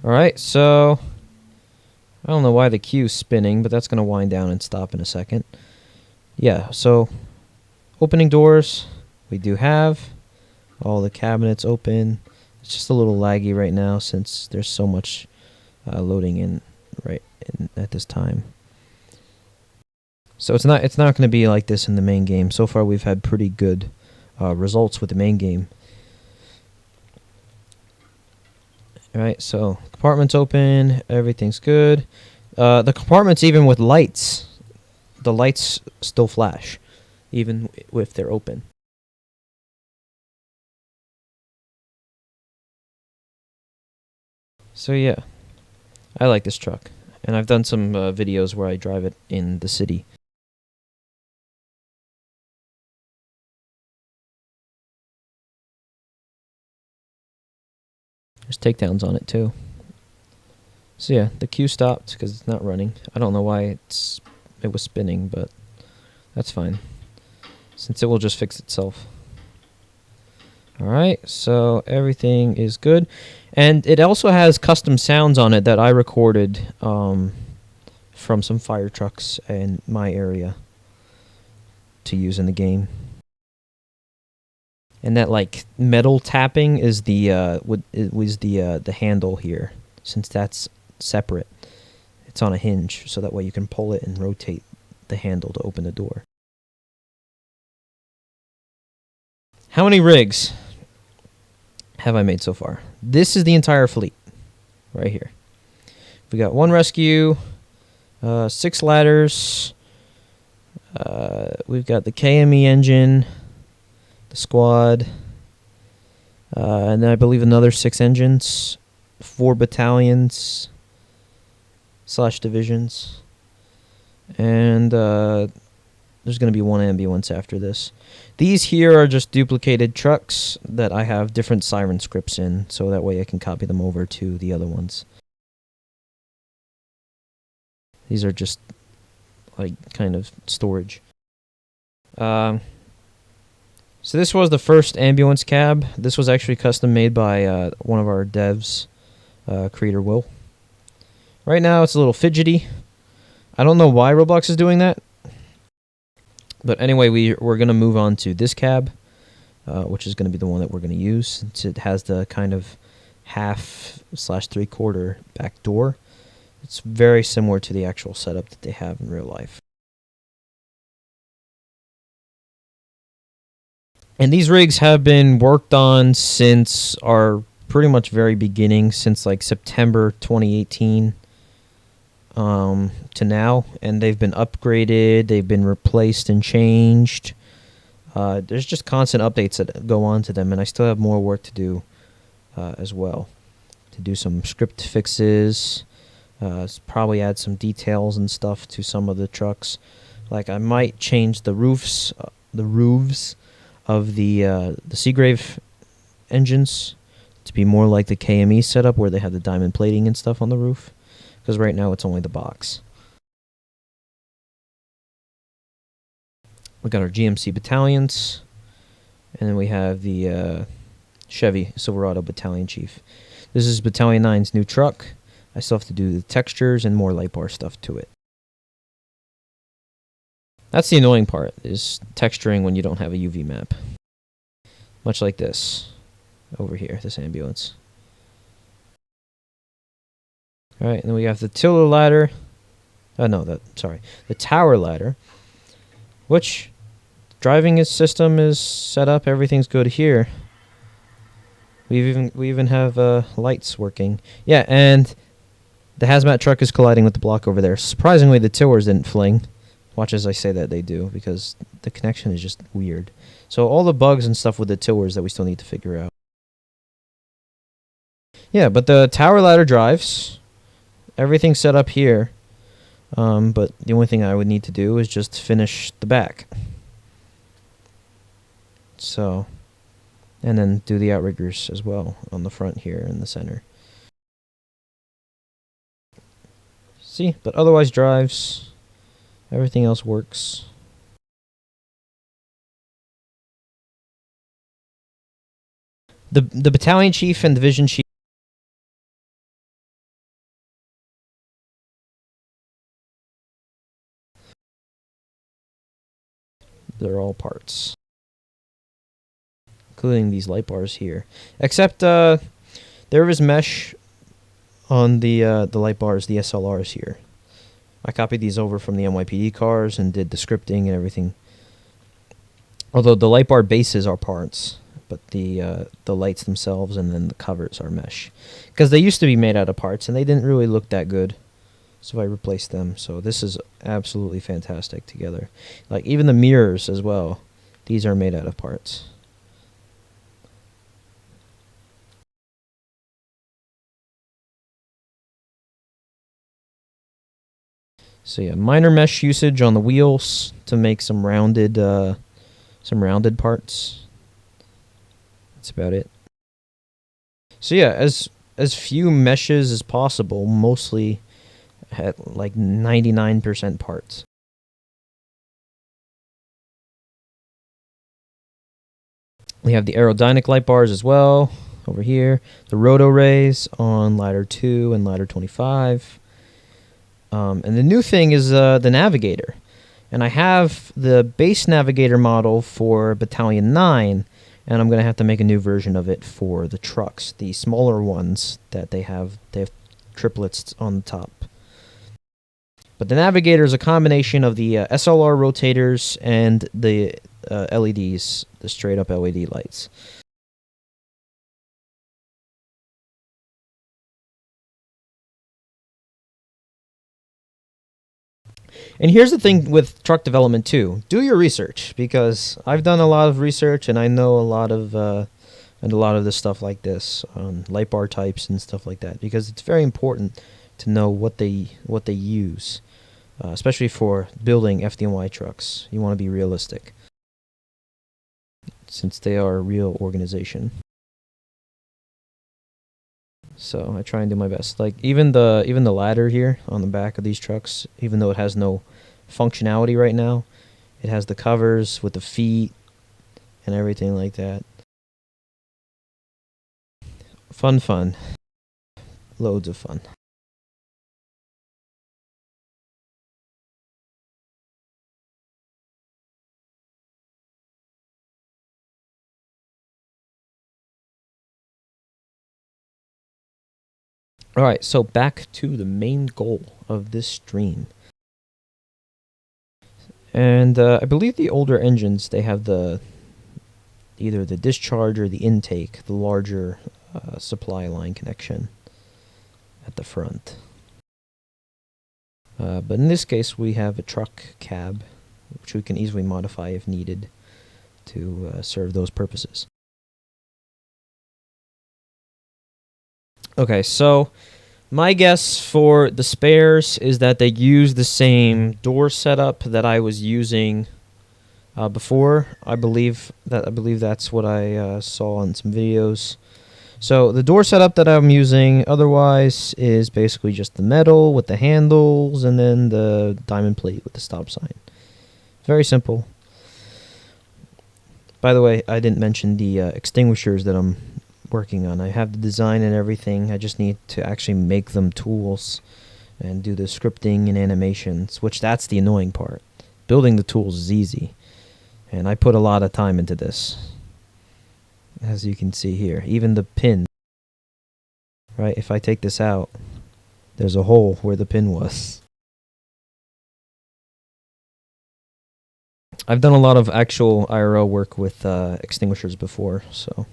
Speaker 1: Alright, so I don't know why the queue's spinning, but that's going to wind down and stop in a second. Yeah, so opening doors, we do have all the cabinets open. It's just a little laggy right now since there's so much loading in at this time. So it's not going to be like this in the main game. So far we've had pretty good results with the main game. Alright, so compartment's open, everything's good. The compartments, even with lights, the lights still flash, even if they're open. So yeah, I like this truck, and I've done some videos where I drive it in the city. There's takedowns on it too. So yeah, the queue stopped because it's not running. I don't know why it was spinning, but that's fine, since it will just fix itself. Alright, so everything is good. And it also has custom sounds on it that I recorded from some fire trucks in my area to use in the game. And that like metal tapping is the handle here, since that's separate. It's on a hinge, so that way you can pull it and rotate the handle to open the door. How many rigs have I made so far? This is the entire fleet right here. We got 1 rescue, 6 ladders, we've got the KME engine, the squad, and then I believe another 6 engines, 4 battalions / divisions, and there's going to be 1 ambulance after this. These here are just duplicated trucks that I have different siren scripts in, so that way I can copy them over to the other ones. These are just like kind of storage. So this was the first ambulance cab. This was actually custom made by one of our devs, creator Will. Right now it's a little fidgety. I don't know why Roblox is doing that. But anyway, we're going to move on to this cab, which is going to be the one that we're going to use, since it has the kind of half / 3/4 back door. It's very similar to the actual setup that they have in real life. And these rigs have been worked on since our pretty much very beginning, since like September 2018. To now, and they've been upgraded, they've been replaced and changed. There's just constant updates that go on to them, and I still have more work to do as well. To do some script fixes, probably add some details and stuff to some of the trucks. Like I might change the roofs of the Seagrave engines to be more like the KME setup, where they have the diamond plating and stuff on the roof. Because right now it's only the box. We got our GMC battalions, and then we have the Chevy Silverado Battalion Chief. This is Battalion 9's new truck. I still have to do the textures and more light bar stuff to it. That's the annoying part, is texturing when you don't have a UV map. Much like this over here, this ambulance. Alright, and then we have the tiller ladder. The tower ladder. Which driving system is set up, everything's good here. We even have lights working. Yeah, and the hazmat truck is colliding with the block over there. Surprisingly, the tillers didn't fling. Watch as I say that they do, because the connection is just weird. So all the bugs and stuff with the tillers that we still need to figure out. Yeah, but the tower ladder drives. Everything's set up here, but the only thing I would need to do is just finish the back. So, and then do the outriggers as well on the front here in the center. See, but otherwise drives. Everything else works. The battalion chief and division chief, they're all parts, including these light bars here. Except there is mesh on the light bars, the SLRs here. I copied these over from the NYPD cars and did the scripting and everything. Although the light bar bases are parts, but the lights themselves and then the covers are mesh. Because they used to be made out of parts and they didn't really look that good. So I replaced them. So this is absolutely fantastic together. Like even the mirrors as well. These are made out of parts. So yeah, minor mesh usage on the wheels to make some rounded parts. That's about it. So yeah, as few meshes as possible, mostly at like 99% parts. We have the aerodynamic light bars as well over here. The roto rays on ladder 2 and ladder 25. And the new thing is the navigator. And I have the base navigator model for Battalion 9, and I'm going to have to make a new version of it for the trucks, the smaller ones that they have triplets on the top. But the navigator is a combination of the SLR rotators and the LEDs, the straight up LED lights. And here's the thing with truck development too: do your research, because I've done a lot of research and I know a lot of this stuff like this on light bar types and stuff like that, because it's very important to know what they use, especially for building FDNY trucks. You want to be realistic, since they are a real organization. So I try and do my best. Like even the ladder here on the back of these trucks, even though it has no functionality right now, it has the covers with the feet and everything like that. Fun. Loads of fun. Alright, so back to the main goal of this stream. And I believe the older engines, they have either the discharge or the intake, the larger supply line connection at the front. But in this case, we have a truck cab, which we can easily modify if needed to serve those purposes. Okay, so my guess for the spares is that they use the same door setup that I was using before. I believe that's what I saw on some videos. So the door setup that I'm using otherwise is basically just the metal with the handles and then the diamond plate with the stop sign. Very simple. By the way, I didn't mention the extinguishers that I'm working on. I have the design and everything. I just need to actually make them tools and do the scripting and animations, which that's the annoying part. Building the tools is easy, and I put a lot of time into this, as you can see here. Even the pin, right? If I take this out, there's a hole where the pin was. I've done a lot of actual IRL work with extinguishers before, so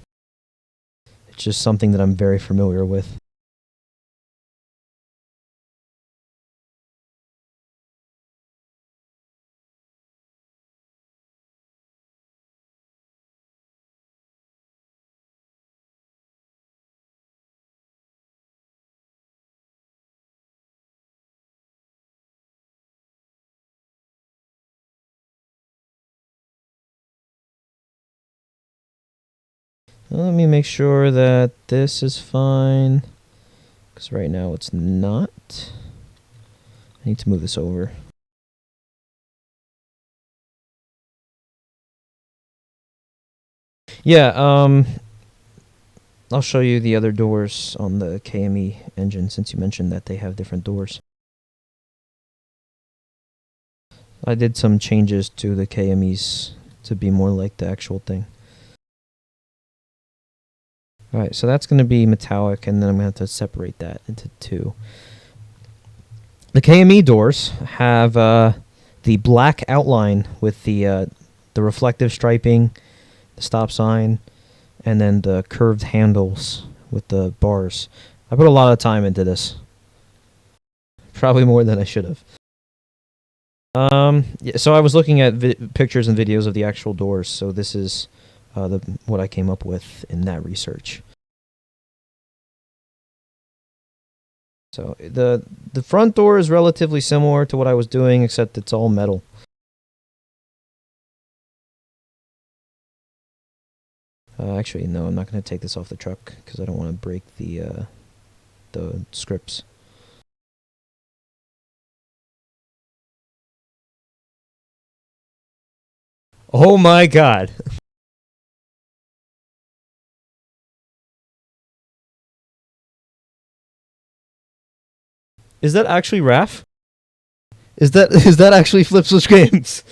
Speaker 1: it's just something that I'm very familiar with. Let me make sure that this is fine, because right now it's not. I need to move this over. Yeah, I'll show you the other doors on the KME engine since you mentioned that they have different doors. I did some changes to the KMEs to be more like the actual thing. Alright, so that's going to be metallic, and then I'm going to have to separate that into two. The KME doors have the black outline with the reflective striping, the stop sign, and then the curved handles with the bars. I put a lot of time into this. Probably more than I should have. Yeah, so I was looking at pictures and videos of the actual doors, so this is what I came up with in that research. So the front door is relatively similar to what I was doing, except it's all metal. Actually, no, I'm not going to take this off the truck because I don't want to break the scripts. Oh my god! Is that actually Raph? Is that actually Flip Switch Games?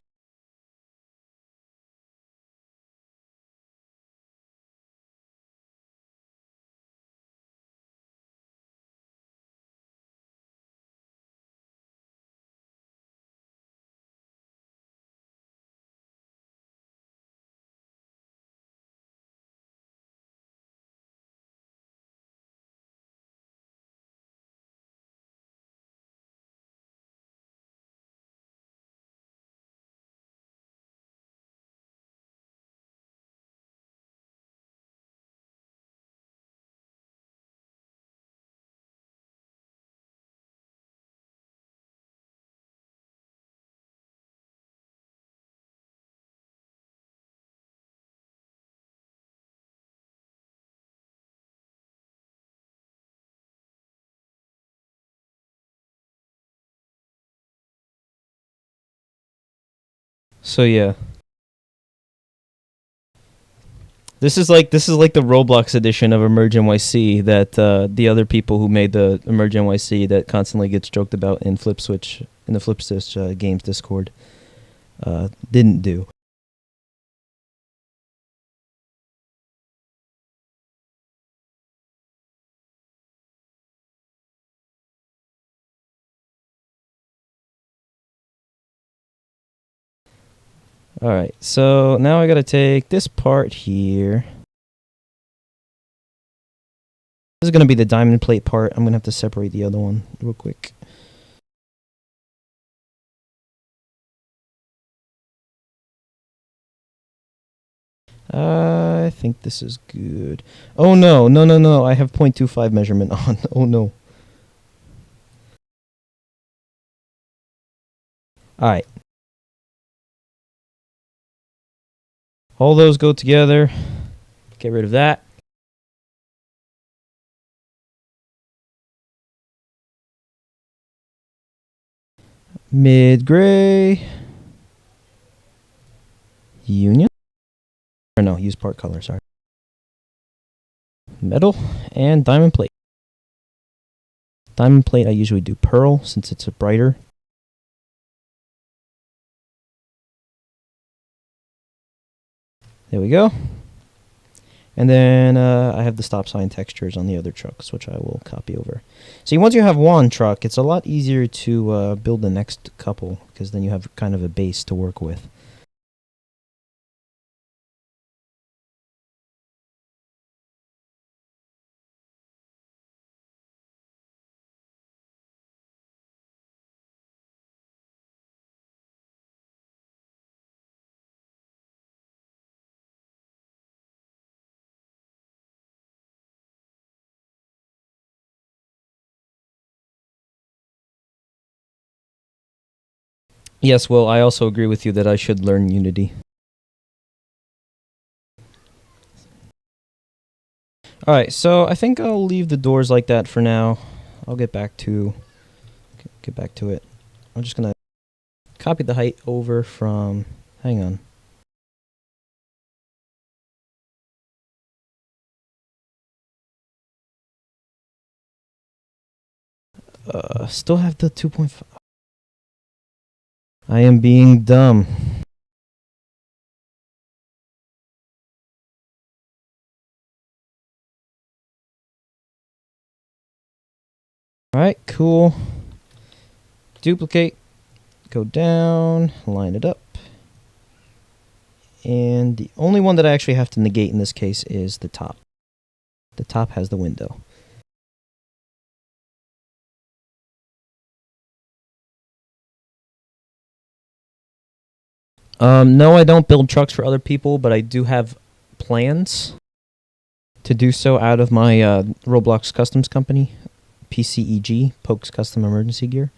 Speaker 1: So yeah. This is like the Roblox edition of Emerge NYC that the other people who made the Emerge NYC that constantly gets joked about in Flip Switch in the Flip Switch Games Discord didn't do. Alright, so now I gotta take this part here. This is gonna be the diamond plate part. I'm gonna have to separate the other one real quick. I think this is good. Oh no, no. I have 0.25 measurement on. Oh no. Alright. All those go together. Get rid of that. Mid-gray. Union? Or no, use part color, sorry. Metal and diamond plate. Diamond plate I usually do pearl since it's a brighter. There we go. And then I have the stop sign textures on the other trucks, which I will copy over. See, once you have one truck, it's a lot easier to build the next couple, because then you have kind of a base to work with. Yes, well, I also agree with you that I should learn Unity. Alright, so I think I'll leave the doors like that for now. I'll get back to it. I'm just gonna copy the height over from, hang on. Still have the 2.5. I am being dumb. Alright, cool. Duplicate. Go down. Line it up. And the only one that I actually have to negate in this case is the top. The top has the window. No, I don't build trucks for other people, but I do have plans to do so out of my Roblox Customs company, PCEG, Pokes Custom Emergency Gear.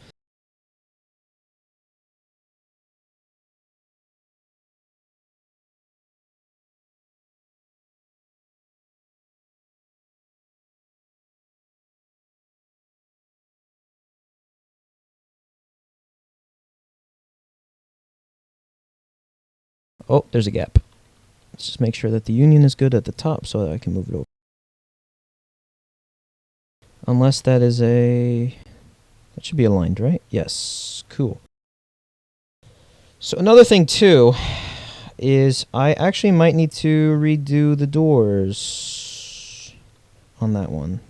Speaker 1: Oh, there's a gap. Let's just make sure that the union is good at the top so that I can move it over. Unless that is a... That should be aligned, right? Yes. Cool. So another thing, too, is I actually might need to redo the doors on that one.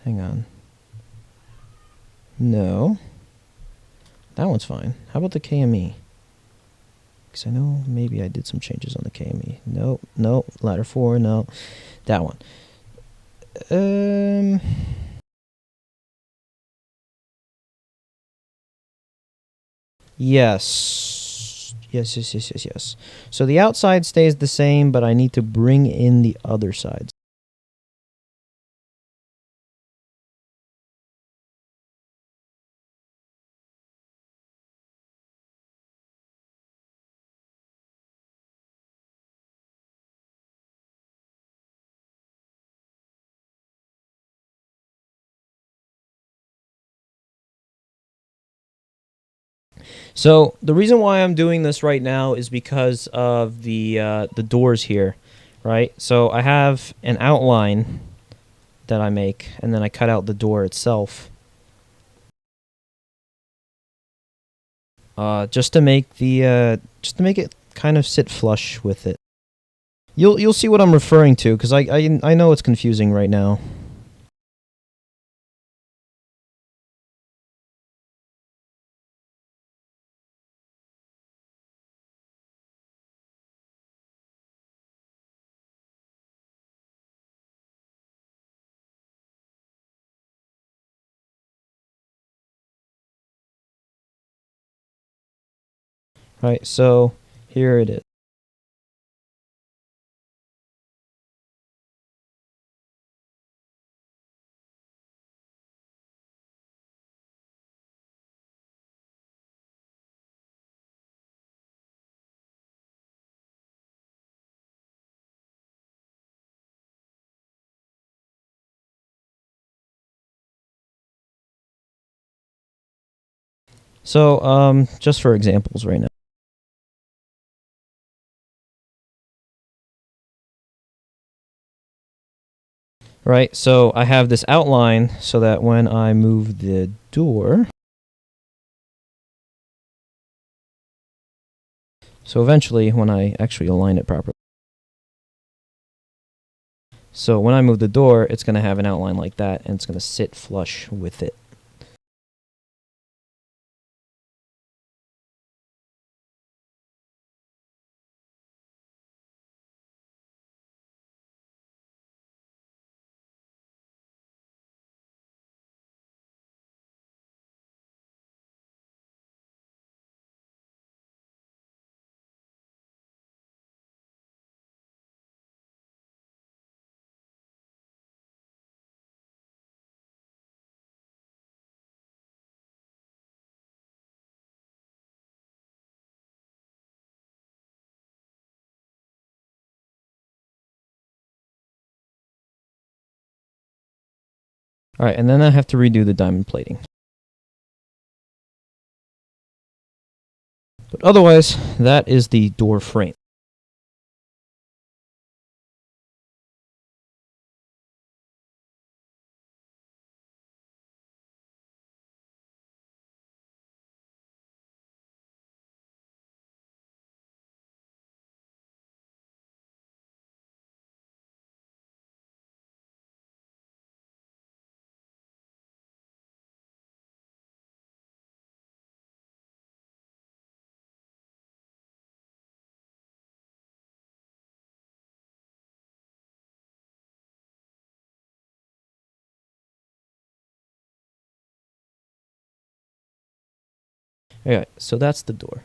Speaker 1: Hang on. No. That one's fine. How about the KME? Because I know maybe I did some changes on the KME. No, no. Ladder 4, no. That one. Yes. Yes. So the outside stays the same, but I need to bring in the other sides. So the reason why I'm doing this right now is because of the doors here, right? So I have an outline that I make, and then I cut out the door itself, just to make it kind of sit flush with it. You'll see what I'm referring to, because I know it's confusing right now. Right, so here it is. So, just for examples right now. Right, so I have this outline so that when I move the door... So eventually, when I actually align it properly... So when I move the door, it's going to have an outline like that, and it's going to sit flush with it. Alright, and then I have to redo the diamond plating. But otherwise, that is the door frame. Alright, so that's the door.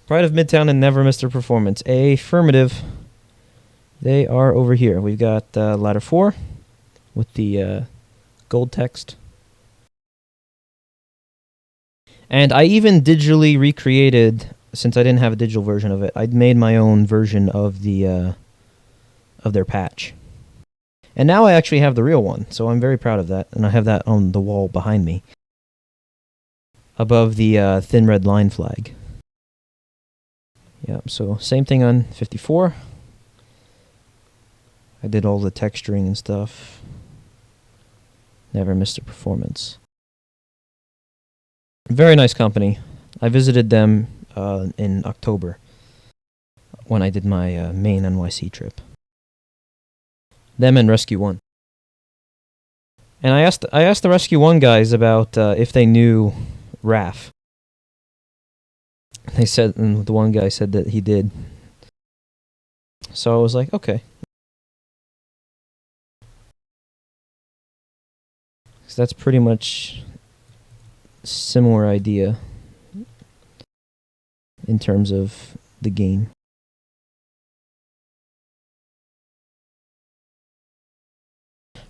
Speaker 1: Pride of Midtown and never missed their performance. Affirmative. They are over here. We've got ladder 4 with the gold text. And I even digitally recreated, since I didn't have a digital version of it, I'd made my own version of the of their patch. And now I actually have the real one, so I'm very proud of that. And I have that on the wall behind me, above the thin red line flag. Yep, so same thing on 54. I did all the texturing and stuff. Never missed a performance. Very nice company. I visited them in October when I did my main NYC trip. Them and Rescue One. And I asked the Rescue One guys about if they knew RAF. They said, and the one guy said that he did. So I was like, okay. So that's pretty much similar idea in terms of the game.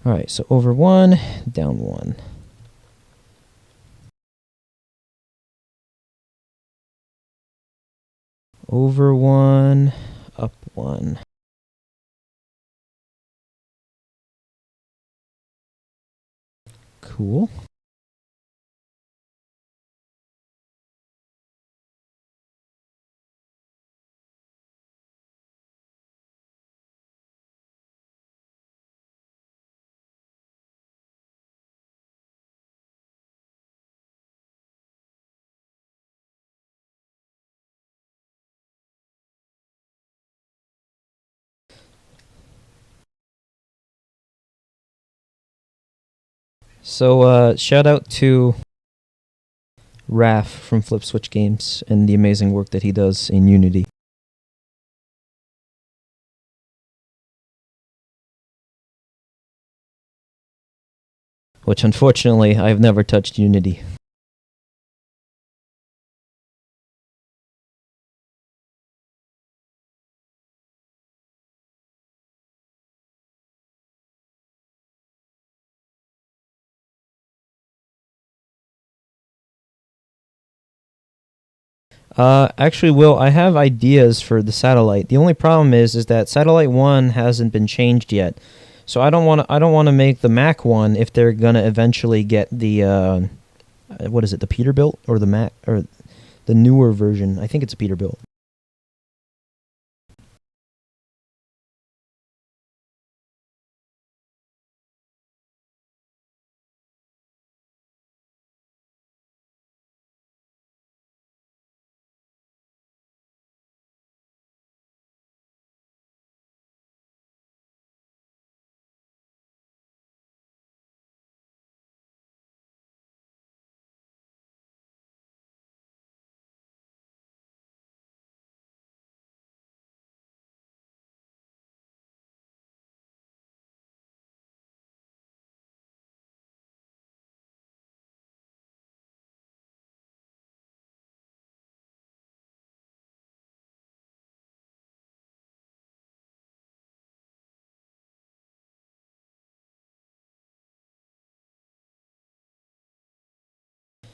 Speaker 1: Alright, so over 1, down 1. Over 1, up 1. Cool. So, shout out to Raph from Flip Switch Games and the amazing work that he does in Unity. Which, unfortunately, I've never touched Unity. Actually, Will, I have ideas for the satellite. The only problem is that satellite 1 hasn't been changed yet. So I don't want to make the Mac one if they're gonna eventually get the what is it, the Peterbilt or the Mac or the newer version? I think it's a Peterbilt.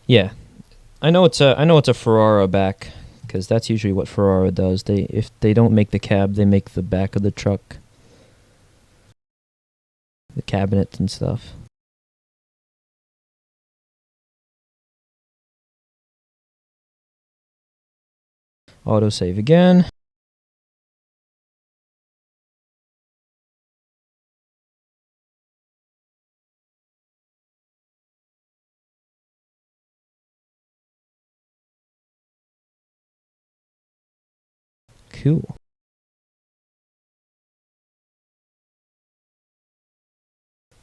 Speaker 1: Yeah, I know it's a Ferrara back, because that's usually what Ferrara does. If they don't make the cab, they make the back of the truck, the cabinets and stuff. Autosave again. Cool.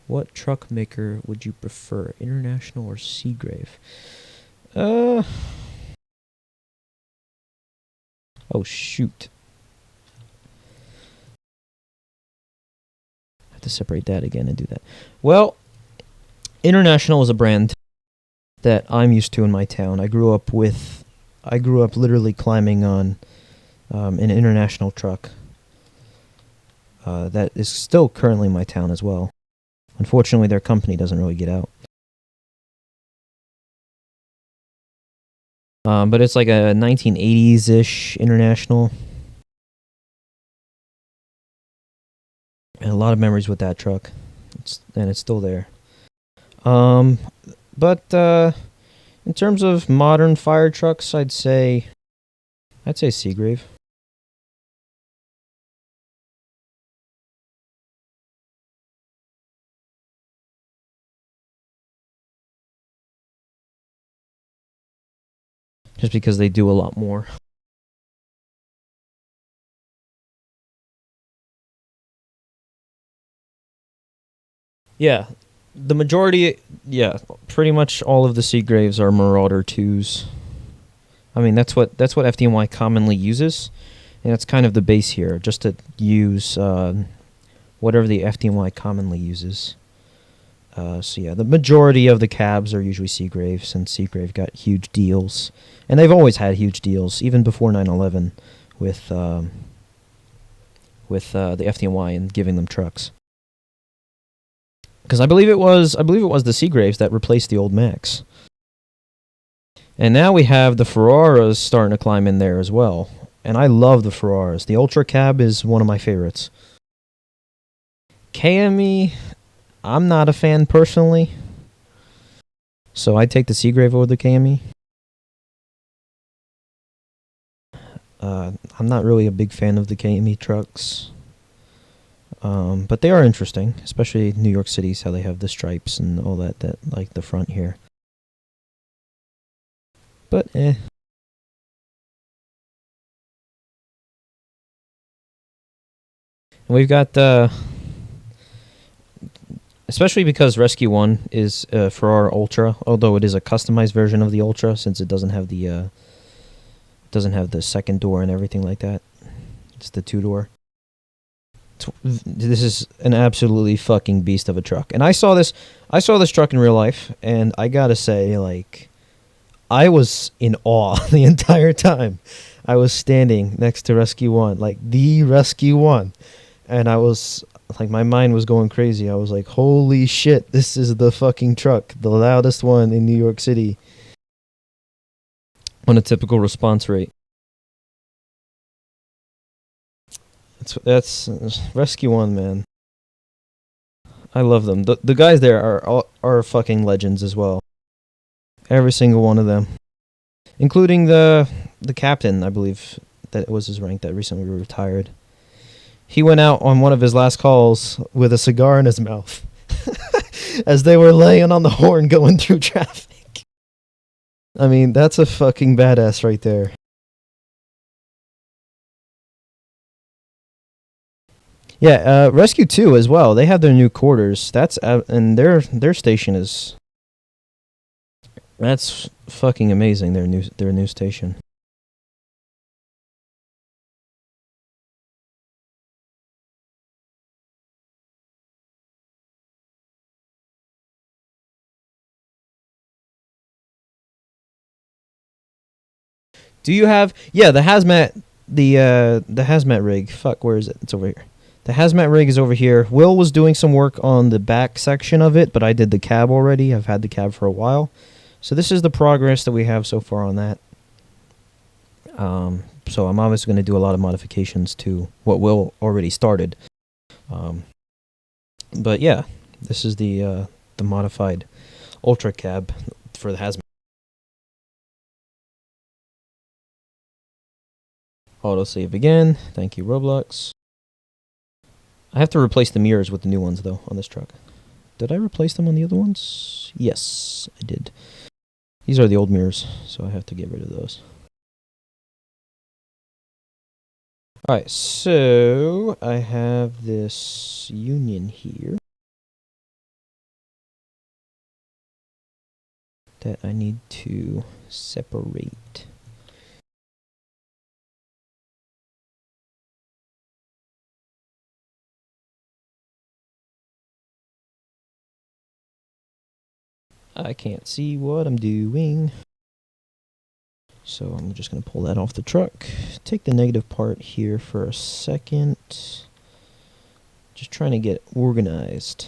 Speaker 1: What truck maker would you prefer, International or Seagrave? Oh shoot. I have to separate that again and do that. Well, International is a brand that I'm used to in my town. I grew up literally climbing on an international truck that is still currently in my town as well. Unfortunately, their company doesn't really get out. But it's like a 1980s-ish international. And a lot of memories with that truck. It's still there. But in terms of modern fire trucks, I'd say Seagrave. Just because they do a lot more. Yeah, pretty much all of the Seagraves are Marauder 2s. I mean, that's what FDNY commonly uses, and that's kind of the base here, just to use whatever the FDNY commonly uses. So yeah, the majority of the cabs are usually Seagraves, and Seagrave got huge deals, and they've always had huge deals, even before 9/11, with the FDNY and giving them trucks. Because I believe it was the Seagraves that replaced the old Max. And now we have the Ferraras starting to climb in there as well. And I love the Ferraras. The Ultra Cab is one of my favorites. KME, I'm not a fan personally. So I'd take the Seagrave over the KME. I'm not really a big fan of the KME trucks. But they are interesting, especially New York City's, how they have the stripes and all that like the front here. But we've got especially because Rescue 1 is for our Ultra, although it is a customized version of the Ultra since it doesn't have the second door and everything like that. It's the 2-door. This is an absolutely fucking beast of a truck. And I saw this truck in real life, and I gotta say, like, I was in awe the entire time. I was standing next to Rescue 1, like the Rescue 1. And I was, like, my mind was going crazy. I was like, holy shit, this is the fucking truck. The loudest one in New York City on a typical response rate. That's Rescue 1, man. I love them. The guys there are fucking legends as well. Every single one of them. Including the captain, I believe that was his rank, that recently retired. He went out on one of his last calls with a cigar in his mouth as they were laying on the horn going through traffic. I mean, that's a fucking badass right there. Yeah, Rescue 2 as well. They have their new quarters. And their station is... That's fucking amazing, their new station. Do you have the hazmat rig? Fuck, where is it? It's over here. The hazmat rig is over here. Will was doing some work on the back section of it, but I did the cab already. I've had the cab for a while. So this is the progress that we have so far on that. So I'm obviously going to do a lot of modifications to what Will already started. But yeah, this is the modified Ultra cab for the hazmat. Autosave again. Thank you, Roblox. I have to replace the mirrors with the new ones, though, on this truck. Did I replace them on the other ones? Yes, I did. These are the old mirrors, so I have to get rid of those. Alright, so I have this union here that I need to separate. I can't see what I'm doing. So I'm just going to pull that off the truck. Take the negative part here for a second. Just trying to get organized.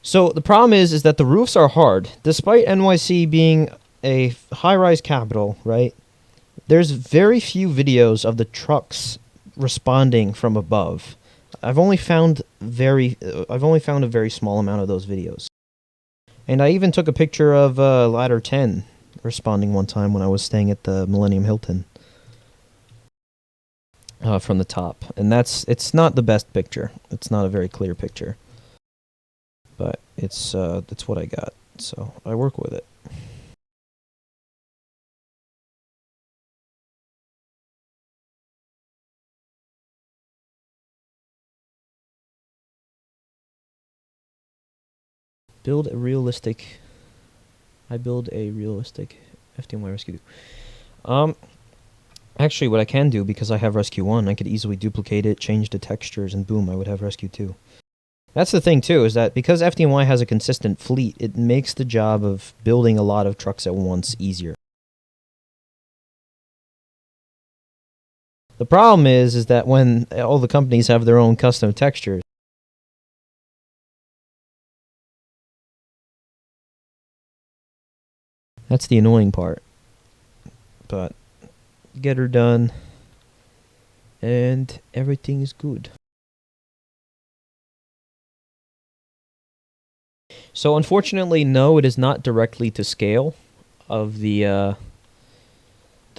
Speaker 1: So the problem is that the roofs are hard. Despite NYC being a high-rise capital, right? There's very few videos of the trucks responding from above. I've only found a very small amount of those videos. And I even took a picture of Ladder 10 responding one time when I was staying at the Millennium Hilton from the top. And it's not the best picture. It's not a very clear picture. But it's what I got. So I work with it. I build a realistic FDNY Rescue 2. Actually, what I can do, because I have Rescue 1, I could easily duplicate it, change the textures, and boom, I would have Rescue 2. That's the thing, too, is that because FDNY has a consistent fleet, it makes the job of building a lot of trucks at once easier. The problem is that when all the companies have their own custom textures, that's the annoying part. But get her done, and everything is good. So unfortunately, no, it is not directly to scale of the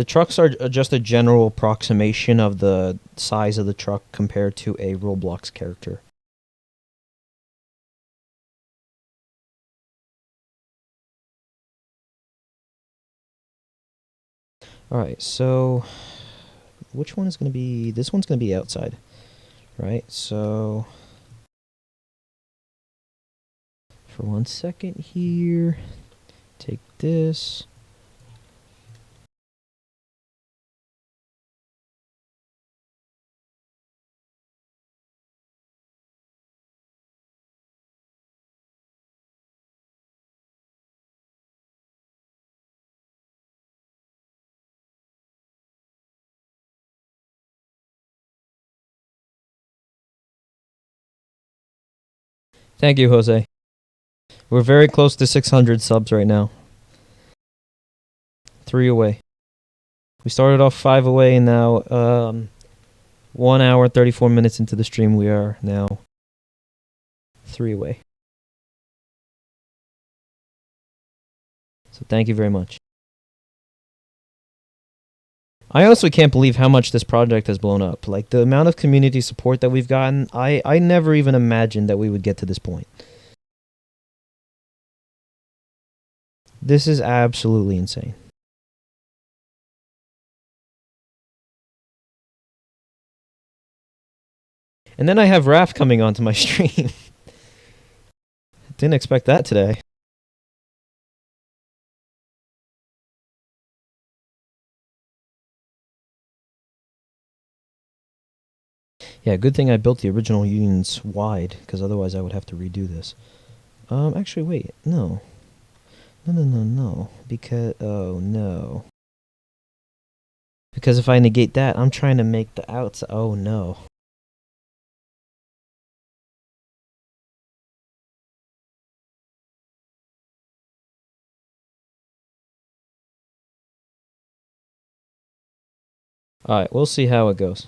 Speaker 1: trucks are just a general approximation of the size of the truck compared to a Roblox character. Alright, so which one is going to be... This one's going to be outside, right? So for 1 second here, take this. Thank you, Jose. We're very close to 600 subs right now. 3 away. We started off 5 away, and now 1 hour 34 minutes into the stream, we are now 3 away. So thank you very much. I honestly can't believe how much this project has blown up. Like, the amount of community support that we've gotten, I never even imagined that we would get to this point. This is absolutely insane. And then I have Raph coming onto my stream. Didn't expect that today. Yeah, good thing I built the original unions wide, because otherwise I would have to redo this. Actually, wait, no. No. Because, oh, no. Because if I negate that, I'm trying to make the outside, oh, no. Alright, we'll see how it goes.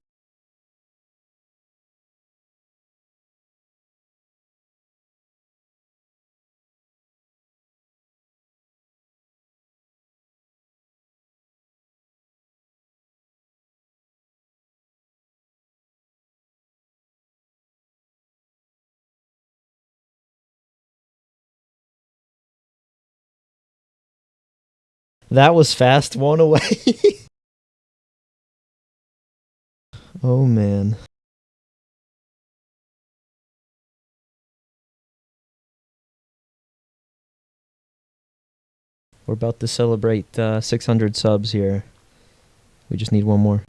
Speaker 1: That was fast, 1 away. Oh, man. We're about to celebrate 600 subs here. We just need 1 more.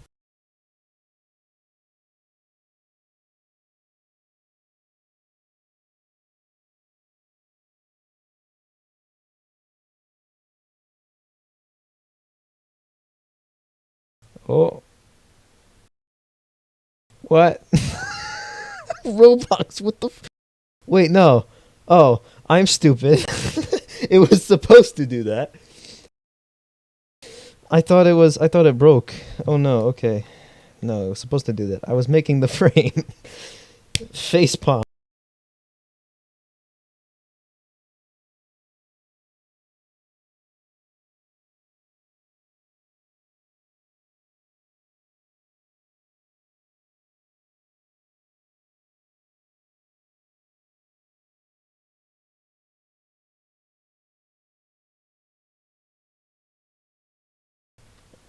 Speaker 1: Oh, what? Roblox, what the wait, no. Oh, I'm stupid. It was supposed to do that. I thought it broke. Oh no, okay. No, it was supposed to do that. I was making the frame. Face palm.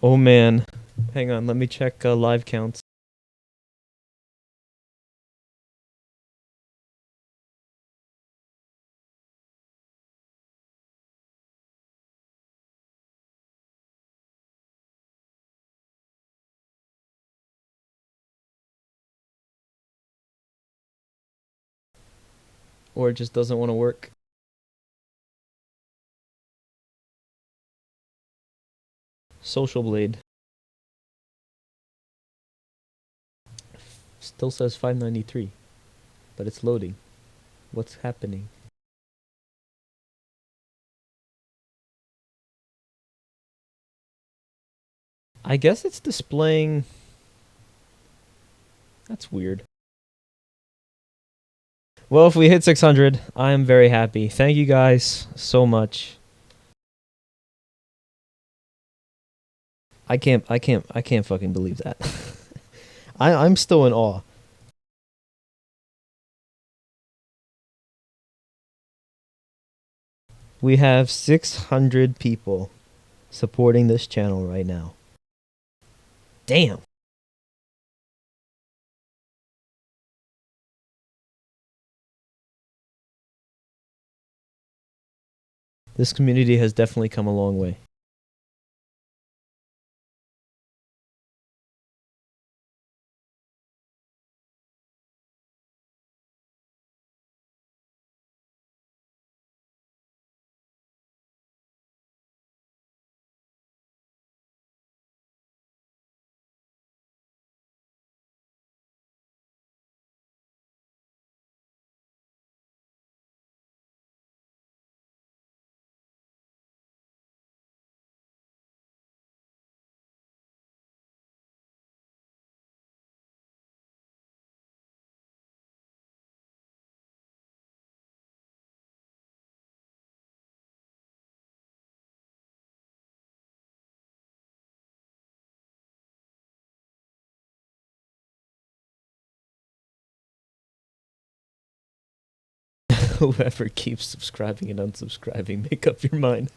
Speaker 1: Oh man. Hang on, let me check live counts. Or it just doesn't want to work. Social Blade. Still says 593. But it's loading. What's happening? I guess it's displaying. That's weird. Well, if we hit 600, I am very happy. Thank you guys so much. I can't fucking believe that. I'm still in awe. We have 600 people supporting this channel right now. Damn. This community has definitely come a long way. Whoever keeps subscribing and unsubscribing, make up your mind.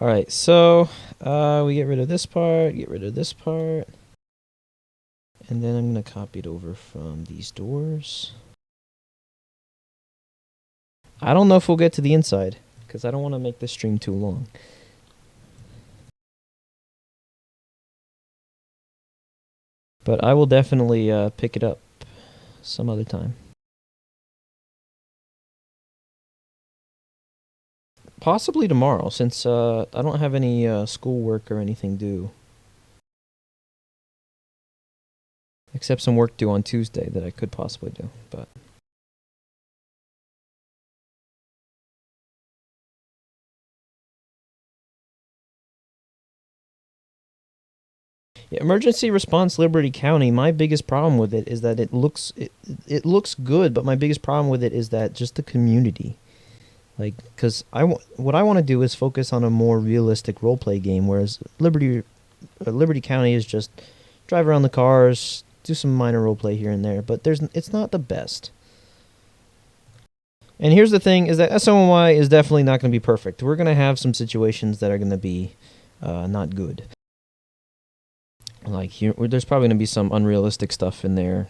Speaker 1: Alright, so we get rid of this part, get rid of this part. And then I'm going to copy it over from these doors. I don't know if we'll get to the inside, because I don't want to make this stream too long. But I will definitely pick it up some other time. Possibly tomorrow, since I don't have any schoolwork or anything due. Except some work due on Tuesday that I could possibly do, but... Yeah, emergency response Liberty County, my biggest problem with it is that it looks good, but my biggest problem with it is that just the community. Like, because what I want to do is focus on a more realistic roleplay game, whereas Liberty County is just drive around the cars, do some minor roleplay here and there, but it's not the best. And here's the thing, is that SoNY is definitely not going to be perfect. We're going to have some situations that are going to be not good. Like, here, there's probably going to be some unrealistic stuff in there,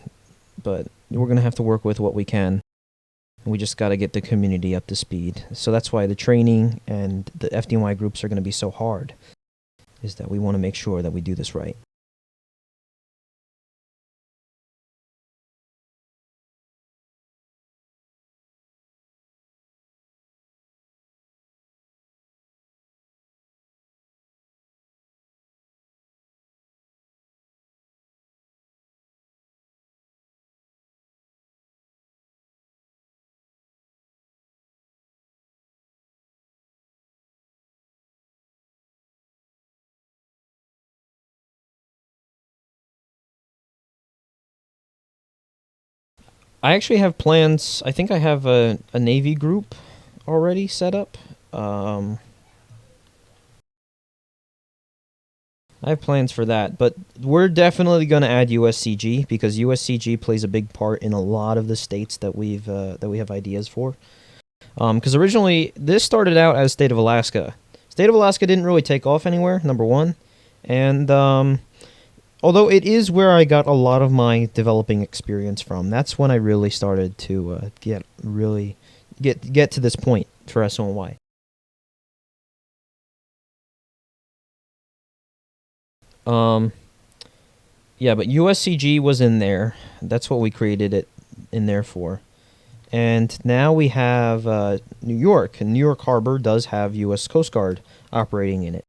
Speaker 1: but we're going to have to work with what we can. We just got to get the community up to speed. So that's why the training and the FDNY groups are going to be so hard, is that we want to make sure that we do this right. I actually have plans. I think I have a Navy group already set up. I have plans for that, but we're definitely going to add USCG because USCG plays a big part in a lot of the states that we have ideas for. Because originally this started out as State of Alaska. State of Alaska didn't really take off anywhere. Number one, and although it is where I got a lot of my developing experience from, that's when I really started to get to this point for SoNY. Yeah, but USCG was in there. That's what we created it in there for. And now we have New York, and New York Harbor does have U.S. Coast Guard operating in it.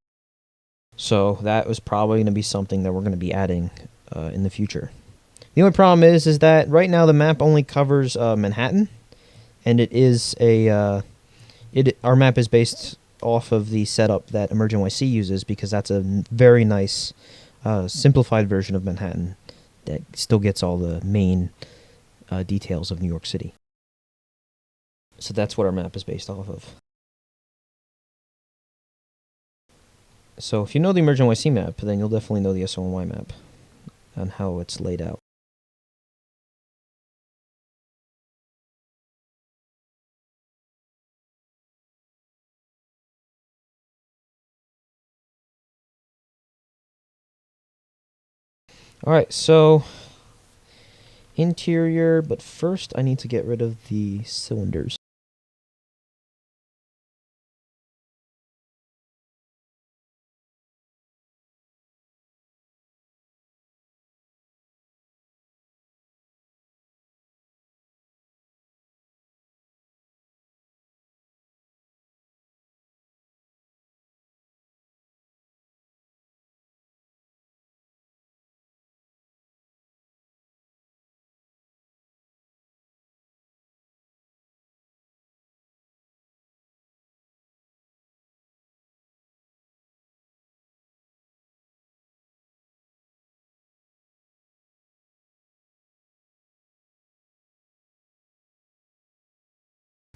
Speaker 1: So that was probably going to be something that we're going to be adding in the future. The only problem is that right now the map only covers Manhattan, and it is our map is based off of the setup that EmergeNYC uses because that's a very nice simplified version of Manhattan that still gets all the main details of New York City. So that's what our map is based off of. So if you know the EmergeNYC map, then you'll definitely know the SoNY map and how it's laid out. Alright, so interior, but first I need to get rid of the cylinders.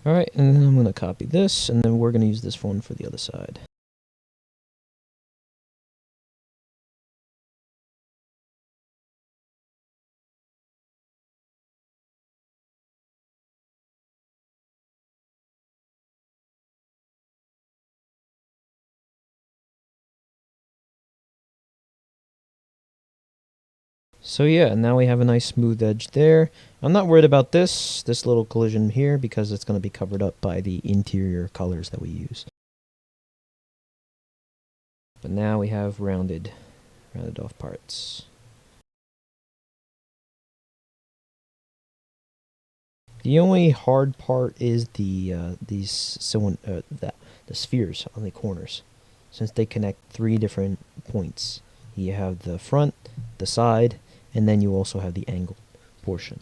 Speaker 1: Alright, and then I'm going to copy this, and then we're going to use this one for the other side. So yeah, now we have a nice smooth edge there. I'm not worried about this little collision here because it's going to be covered up by the interior colors that we use. But now we have rounded off parts. The only hard part is the spheres on the corners, since they connect 3 different points. You have the front, the side, and then you also have the angle portion.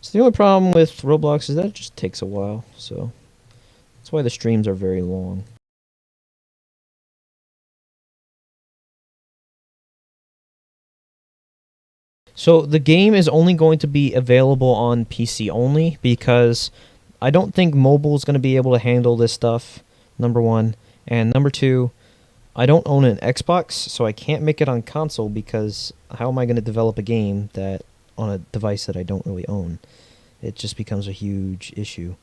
Speaker 1: So the only problem with Roblox is that it just takes a while, so that's why the streams are very long. So the game is only going to be available on PC only because I don't think mobile is going to be able to handle this stuff, number one. And number two, I don't own an Xbox, so I can't make it on console because how am I going to develop a game that on a device that I don't really own? It just becomes a huge issue.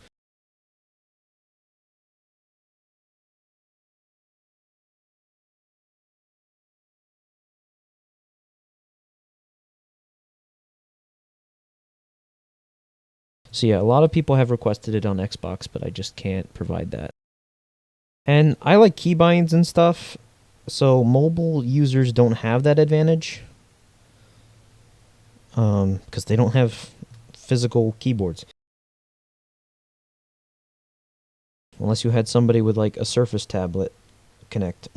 Speaker 1: So yeah, a lot of people have requested it on Xbox, but I just can't provide that. And I like keybinds and stuff, So mobile users don't have that advantage because they don't have physical keyboards. Unless you had somebody with like a Surface tablet connect.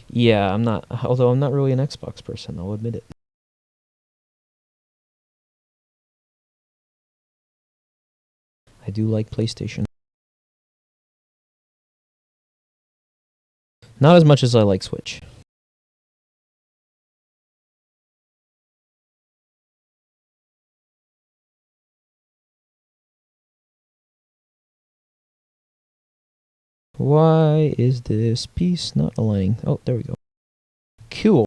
Speaker 1: Yeah, I'm not. Although I'm not really an Xbox person, I'll admit it. I do like PlayStation. Not as much as I like Switch. Why is this piece not aligning? Oh, there we go. Cool.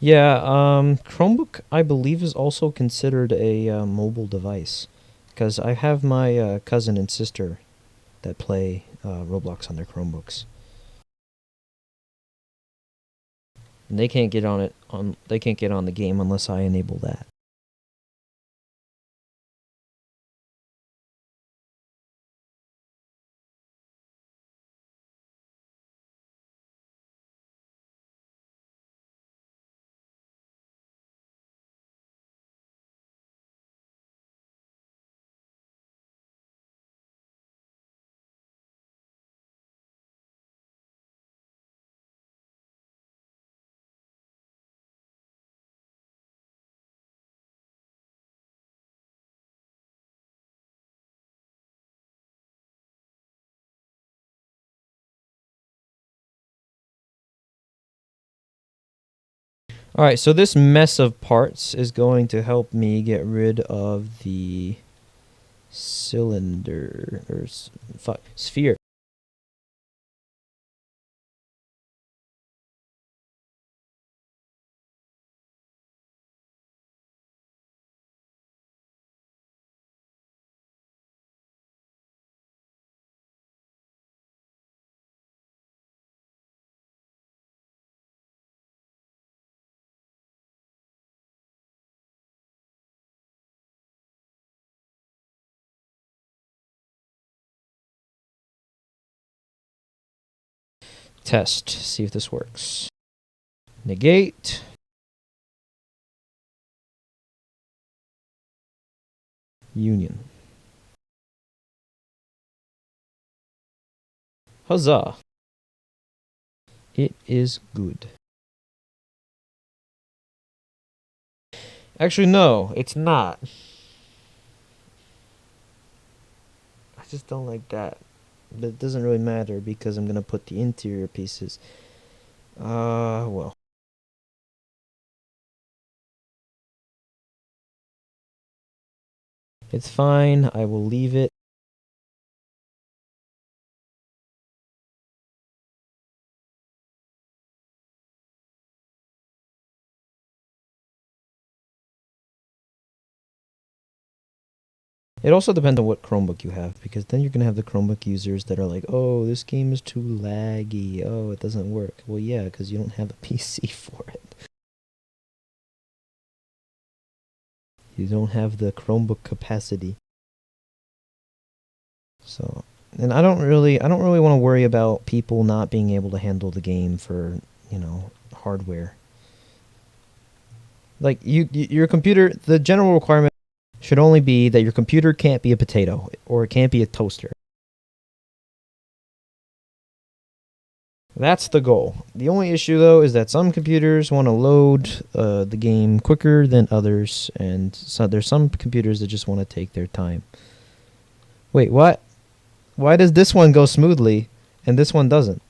Speaker 1: Yeah, Chromebook, I believe, is also considered a mobile device. Because I have my cousin and sister that play Roblox on their Chromebooks. And they can't get on it on they can't get on the game unless I enable that. All right, so this mess of parts is going to help me get rid of the cylinder or sphere. Test, see if this works. Negate. Union. Huzzah. It is good. Actually, no, it's not. I just don't like that. But it doesn't really matter because I'm going to put the interior pieces. Well. It's fine. I will leave it. It also depends on what Chromebook you have, because then you're going to have the Chromebook users that are like, oh, this game is too laggy. Oh, it doesn't work. Well, yeah, because you don't have a PC for it. You don't have the Chromebook capacity. So, and I don't really want to worry about people not being able to handle the game for, hardware. Like your computer, the general requirement should only be that your computer can't be a potato or it can't be a toaster. That's the goal. The only issue, though, is that some computers want to load the game quicker than others, and so there's some computers that just want to take their time. Wait, what? Why does this one go smoothly and this one doesn't?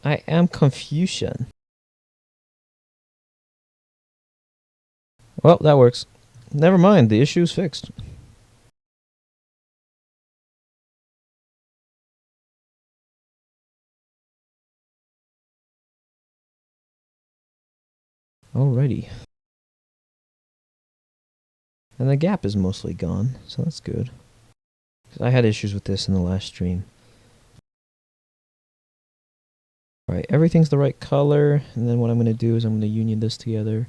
Speaker 1: I am Confucian. Well, that works. Never mind, the issue's fixed. Alrighty. And the gap is mostly gone, so that's good. I had issues with this in the last stream. Alright, everything's the right color, and then what I'm going to do is I'm going to union this together.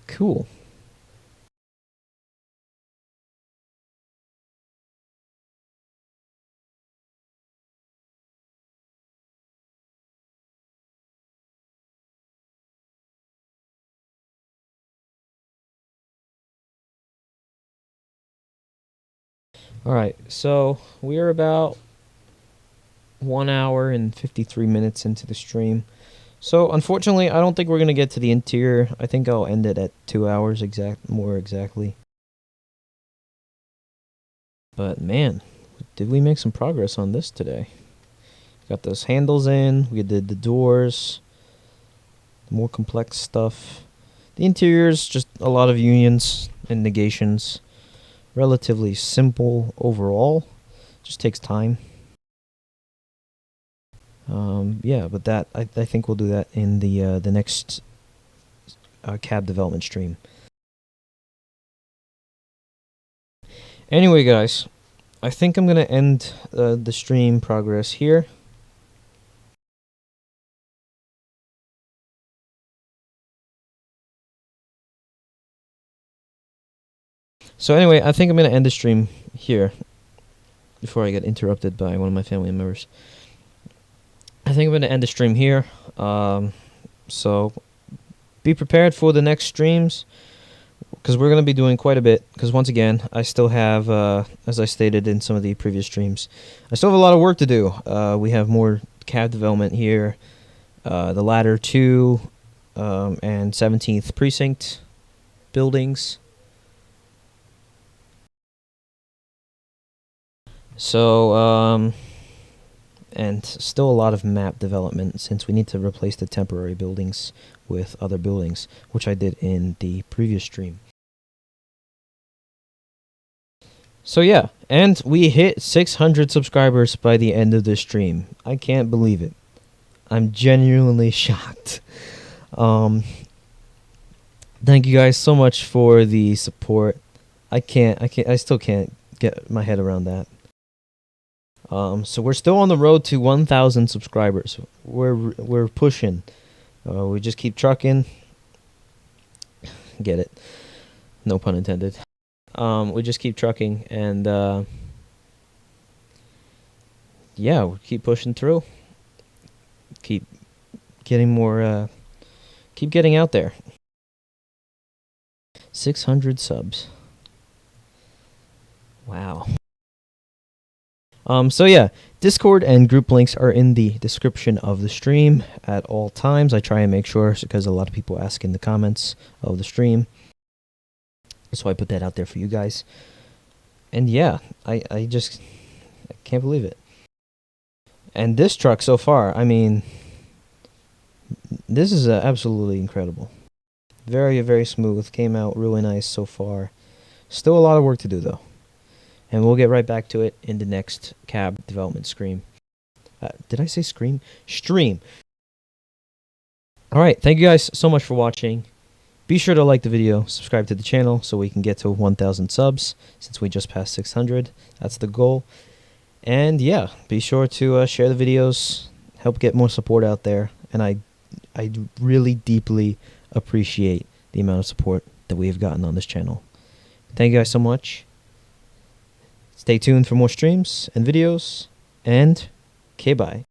Speaker 1: Cool. Alright, so we are about 1 hour and 53 minutes into the stream. So unfortunately, I don't think we're going to get to the interior. I think I'll end it at 2 hours more exactly. But man, did we make some progress on this today. Got those handles in, we did the doors, more complex stuff. The interior's just a lot of unions and negations. Relatively simple overall, just takes time. Yeah, but that I think we'll do that in the next cab development stream. Anyway, guys, I think I'm gonna end the stream progress here. So anyway, I think I'm gonna end the stream here before I get interrupted by one of my family members. I think I'm going to end the stream here. So be prepared for the next streams, because we're going to be doing quite a bit. Because once again, I still have, as I stated in some of the previous streams, I still have a lot of work to do. We have more cab development here. The Ladder 2 and 17th Precinct buildings. So, and still a lot of map development, since we need to replace the temporary buildings with other buildings, which I did in the previous stream. So yeah, and we hit 600 subscribers by the end of this stream. I can't believe it. I'm genuinely shocked. Thank you guys so much for the support. I still can't get my head around that. So we're still on the road to 1,000 subscribers. We're pushing. We just keep trucking. Get it? No pun intended. We just keep trucking, and yeah, we keep pushing through. Keep getting more. Keep getting out there. 600 subs. Wow. So yeah, Discord and group links are in the description of the stream at all times. I try and make sure, because a lot of people ask in the comments of the stream. So I put that out there for you guys. And yeah, I can't believe it. And this truck so far, I mean, this is absolutely incredible. Very, very smooth. Came out really nice so far. Still a lot of work to do though. And we'll get right back to it in the next cab development stream. Did I say scream? Stream. Alright, thank you guys so much for watching. Be sure to like the video, subscribe to the channel so we can get to 1,000 subs, since we just passed 600. That's the goal. And yeah, be sure to share the videos, help get more support out there. And I really deeply appreciate the amount of support that we have gotten on this channel. Thank you guys so much. Stay tuned for more streams and videos, and okay, bye.